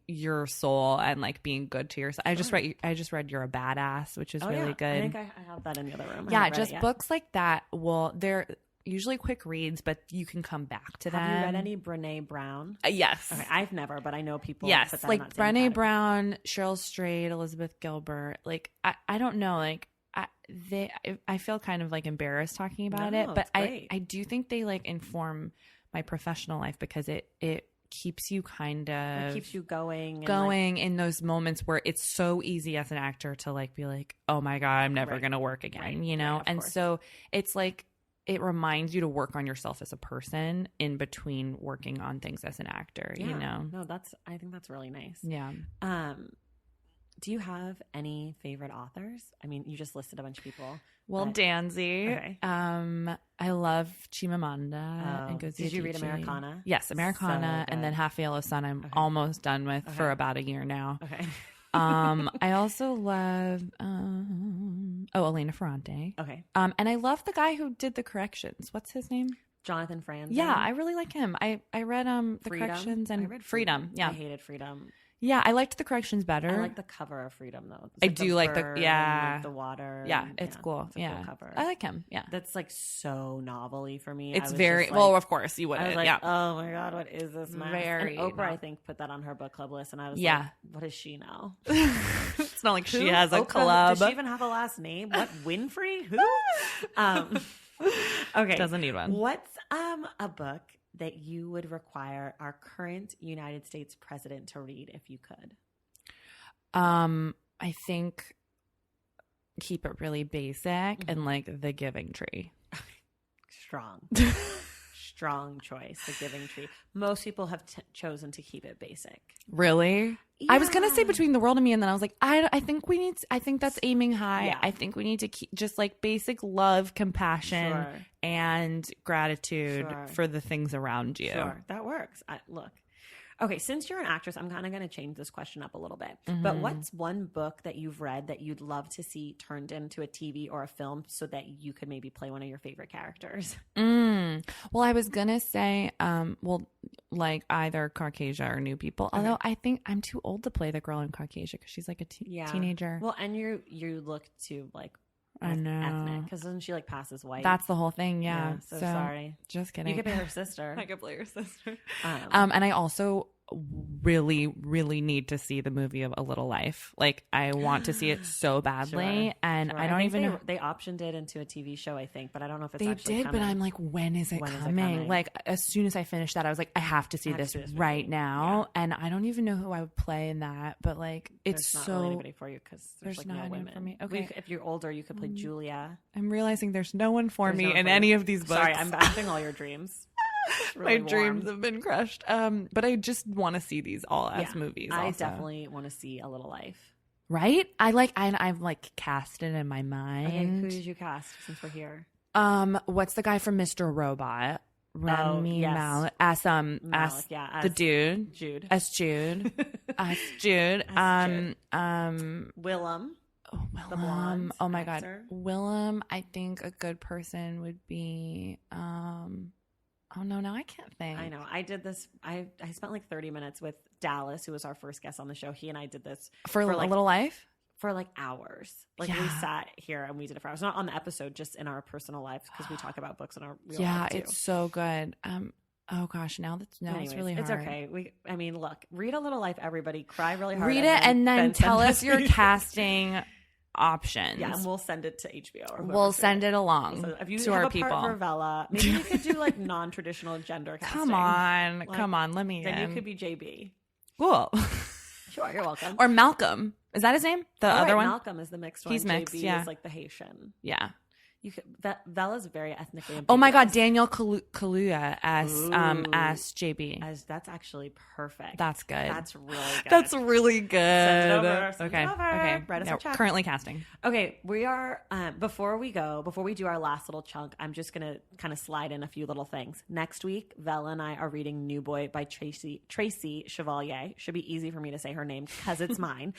your soul and like being good to yourself. I just read You're a Badass, which is really good. I think I have that in the other room. Yeah, just books like that. Well, they're usually quick reads, but you can come back to them. Have you read any Brene Brown? Yes. Okay, I've never, but I know people. Yes, put them like in that same Brene category. Brown, Cheryl Strayed, Elizabeth Gilbert. Like I don't know, like I feel kind of like embarrassed talking about it, but I do think they like inform my professional life because it keeps you kind of keeps you going in those moments where it's so easy as an actor to like be like, oh my God, I'm never gonna work again, you know? And so it's like it reminds you to work on yourself as a person in between working on things as an actor, you know? No, I think that's really nice. Yeah. Do you have any favorite authors? I mean, you just listed a bunch of people. Well, Danzy. Okay. I love Chimamanda and Ngozi Did you read Adichie. Americana? Yes, Americana, So and then Half Yellow Sun I'm almost done with for about a year now. Okay. I also love Elena Ferrante. Okay. And I love the guy who did the corrections. What's his name? Jonathan Franzen. Yeah, I really like him. I read the Freedom? corrections I and read Freedom. Yeah. I hated Freedom. Yeah, I liked the corrections better. I like the cover of Freedom though. It's I like do like the bird yeah and the water. Yeah, and, it's cool. It's a yeah, cool cover. I like him. Yeah, that's like so novel-y for me. It's I was very just like, well. Of course, you I wouldn't. was like, yeah, oh my God, what is this mess? Very and Oprah, novel. I think, put that on her book club list, and I was Yeah. like, what does she know? it's not like she has a Oprah? club. Does she even have a last name? What, Winfrey? Who? Okay, Doesn't need one. What's a book that you would require our current United States president to read if you could? I think keep it really basic and like The Giving Tree. Strong choice, The Giving Tree. Most people have chosen to keep it basic. Really? Yeah. I was gonna say Between the World and Me, and then I was like, I think we need. I think that's aiming high. Yeah. I think we need to keep just like basic love, compassion, and gratitude for the things around you. Sure, that works. Look. Okay, since you're an actress, I'm kind of going to change this question up a little bit. But what's one book that you've read that you'd love to see turned into a TV or a film so that you could maybe play one of your favorite characters? Well, I was going to say, like either Caucasia or New People. Okay. Although I think I'm too old to play the girl in Caucasia because she's like a teenager. Well, and you look too like I know. ethnic because doesn't she like pass as white? That's the whole thing. Yeah. So sorry. Just kidding. You could play her sister. I could play her sister. And I also really, really need to see the movie of A Little Life. Like, I want to see it so badly, and I don't even know. They optioned it into a TV show, I think, but I don't know if it's they actually did. coming. But I'm like, when is it coming? Like, as soon as I finished that, I was like, I have to see this right now. Yeah. And I don't even know who I would play in that, but like, it's there's so not really anybody for you because there's like not no anyone women for me. Okay, if you're older, you could play Julia. I'm realizing there's no one for There's me no one in for any you. of these books. Sorry, I'm bashing all your dreams. Really My dreams have been crushed. But I just want to see these all as movies. I also. definitely want to see A Little Life. Right? I've like cast it in my mind. Okay, who did you cast since we're here? What's the guy from Mr. Robot? Rami Malek. As the dude. Jude. As Jude. As Jude. Willem. Oh, The blonde oh my actor. God. Willem, I think a good person would be oh no, now I can't think. I know. I did this. I spent like 30 minutes with Dallas, who was our first guest on the show. He and I did this For like, A Little Life? for like hours. Like we sat here and we did it for hours. Not on the episode, just in our personal lives because we talk about books in our real life too. It's so good. Oh gosh, Anyways, it's really hard. It's okay. Look, read A Little Life, everybody. Cry really hard. Read it and then tell us your casting options. Yeah, and we'll send it to HBO. Or we'll send it along if you to have our a people. Part for Vella, maybe we could do like non-traditional gender casting. Come on, let me then in. You could be JB. Cool. Sure, you're welcome. Or Malcolm. Is that his name? The other one? Malcolm is the mixed one. He's mixed, JB yeah. is like the Haitian. Yeah. You could, Vella's very ethnically ambiguous. Oh my God, Daniel Kaluuya as JB. That's actually perfect. That's good. That's really good. That's really good. Send it over. Okay. Write us a check. Currently casting. Okay, we are, before we do our last little chunk, I'm just going to kind of slide in a few little things. Next week, Vella and I are reading New Boy by Tracy Chevalier. Should be easy for me to say her name because it's mine.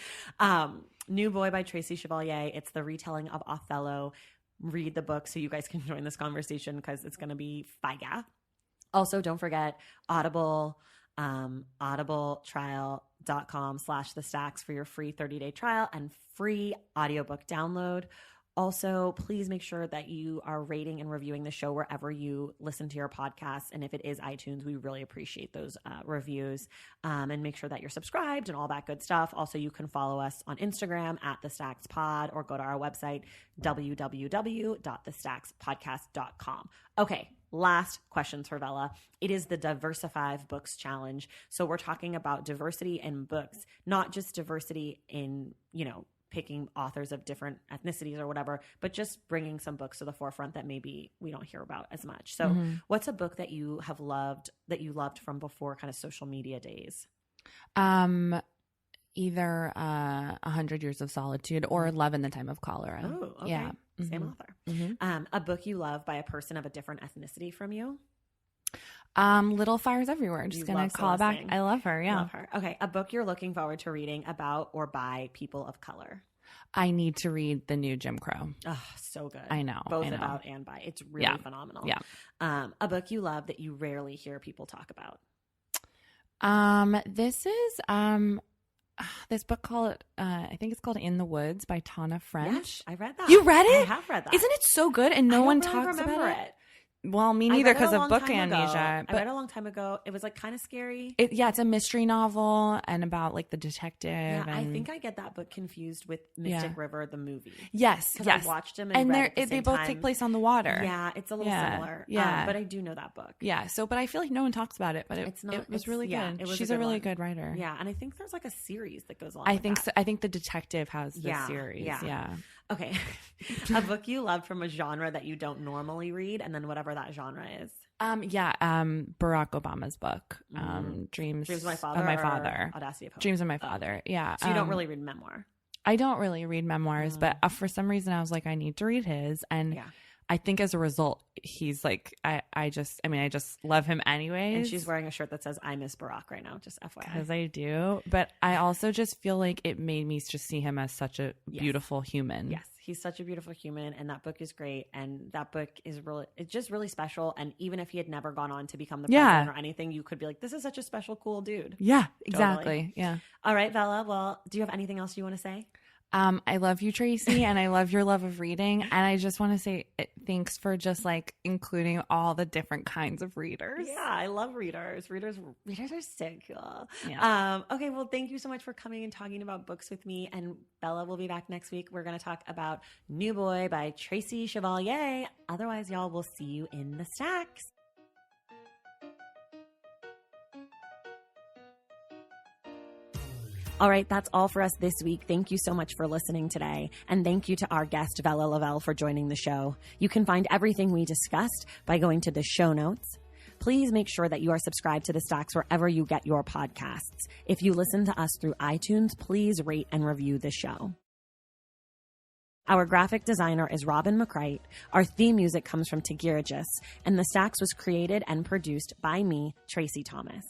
New Boy by Tracy Chevalier. It's the retelling of Othello. Read the book so you guys can join this conversation because it's going to be fire. Also, don't forget Audible, audibletrial.com/thestacks for your free 30-day trial and free audiobook download. Also, please make sure that you are rating and reviewing the show wherever you listen to your podcasts. And if it is iTunes, we really appreciate those reviews. And make sure that you're subscribed and all that good stuff. Also, you can follow us on Instagram @TheStacksPod or go to our website, www.thestackspodcast.com. Okay, last questions for Vella. It is the Diversify Books Challenge. So we're talking about diversity in books, not just diversity in, picking authors of different ethnicities or whatever, but just bringing some books to the forefront that maybe we don't hear about as much. So what's a book that you have loved, that you loved from before kind of social media days? Either 100 Years of Solitude or Love in the Time of Cholera. Oh, okay. Yeah. Same author. A book you love by a person of a different ethnicity from you? Little Fires Everywhere. Just going to call back. I love her. Yeah. Love her. Okay. A book you're looking forward to reading about or by people of color. I need to read the new Jim Crow. Oh, so good. I know. Both about and by. It's really phenomenal. Yeah. A book you love that you rarely hear people talk about. This is this book called I think it's called In the Woods by Tana French. Yes, I read that. You read it? I have read that. Isn't it so good? And no one talks about it. Well, me neither because of book amnesia. I read it a long time ago. It was like kind of scary. It's a mystery novel and about like the detective. Yeah, and I think I get that book confused with Mystic River, the movie. Yes. I watched them and read at the they both take place on the water. Yeah, it's a little similar. Yeah, but I do know that book. Yeah. So, but I feel like no one talks about it. But it was really good. She's a really good writer. Yeah, and I think there's like a series that goes along. I think so. I think the detective has the series. Yeah. Okay. A book you loved from a genre that you don't normally read, and then whatever that genre is. Barack Obama's book, Dreams of My Father. Audacity of Hope. Dreams of My Father. Yeah. So you don't really read memoir. I don't really read memoirs, but for some reason I was like, I need to read his, and I think as a result, he's like, I just love him anyways. And she's wearing a shirt that says "I miss Barack" right now, just FYI. Because I do, but I also just feel like it made me just see him as such a beautiful human. Yes, he's such a beautiful human, and that book is great. And that book is it's just really special. And even if he had never gone on to become the president or anything, you could be like, this is such a special, cool dude. Yeah, exactly. Totally. Yeah. All right, Vella. Well, do you have anything else you want to say? I love you, Tracy, and I love your love of reading. And I just want to say thanks for just like including all the different kinds of readers. Yeah, I love readers. Readers are so cool. Yeah. Okay, well, thank you so much for coming and talking about books with me. And Vella will be back next week. We're going to talk about New Boy by Tracy Chevalier. Otherwise, y'all, we'll see you in the stacks. All right, that's all for us this week. Thank you so much for listening today. And thank you to our guest, Vella Lovell, for joining the show. You can find everything we discussed by going to the show notes. Please make sure that you are subscribed to The Stacks wherever you get your podcasts. If you listen to us through iTunes, please rate and review the show. Our graphic designer is Robin McCrite. Our theme music comes from Tigirigis, and The Stacks was created and produced by me, Tracy Thomas.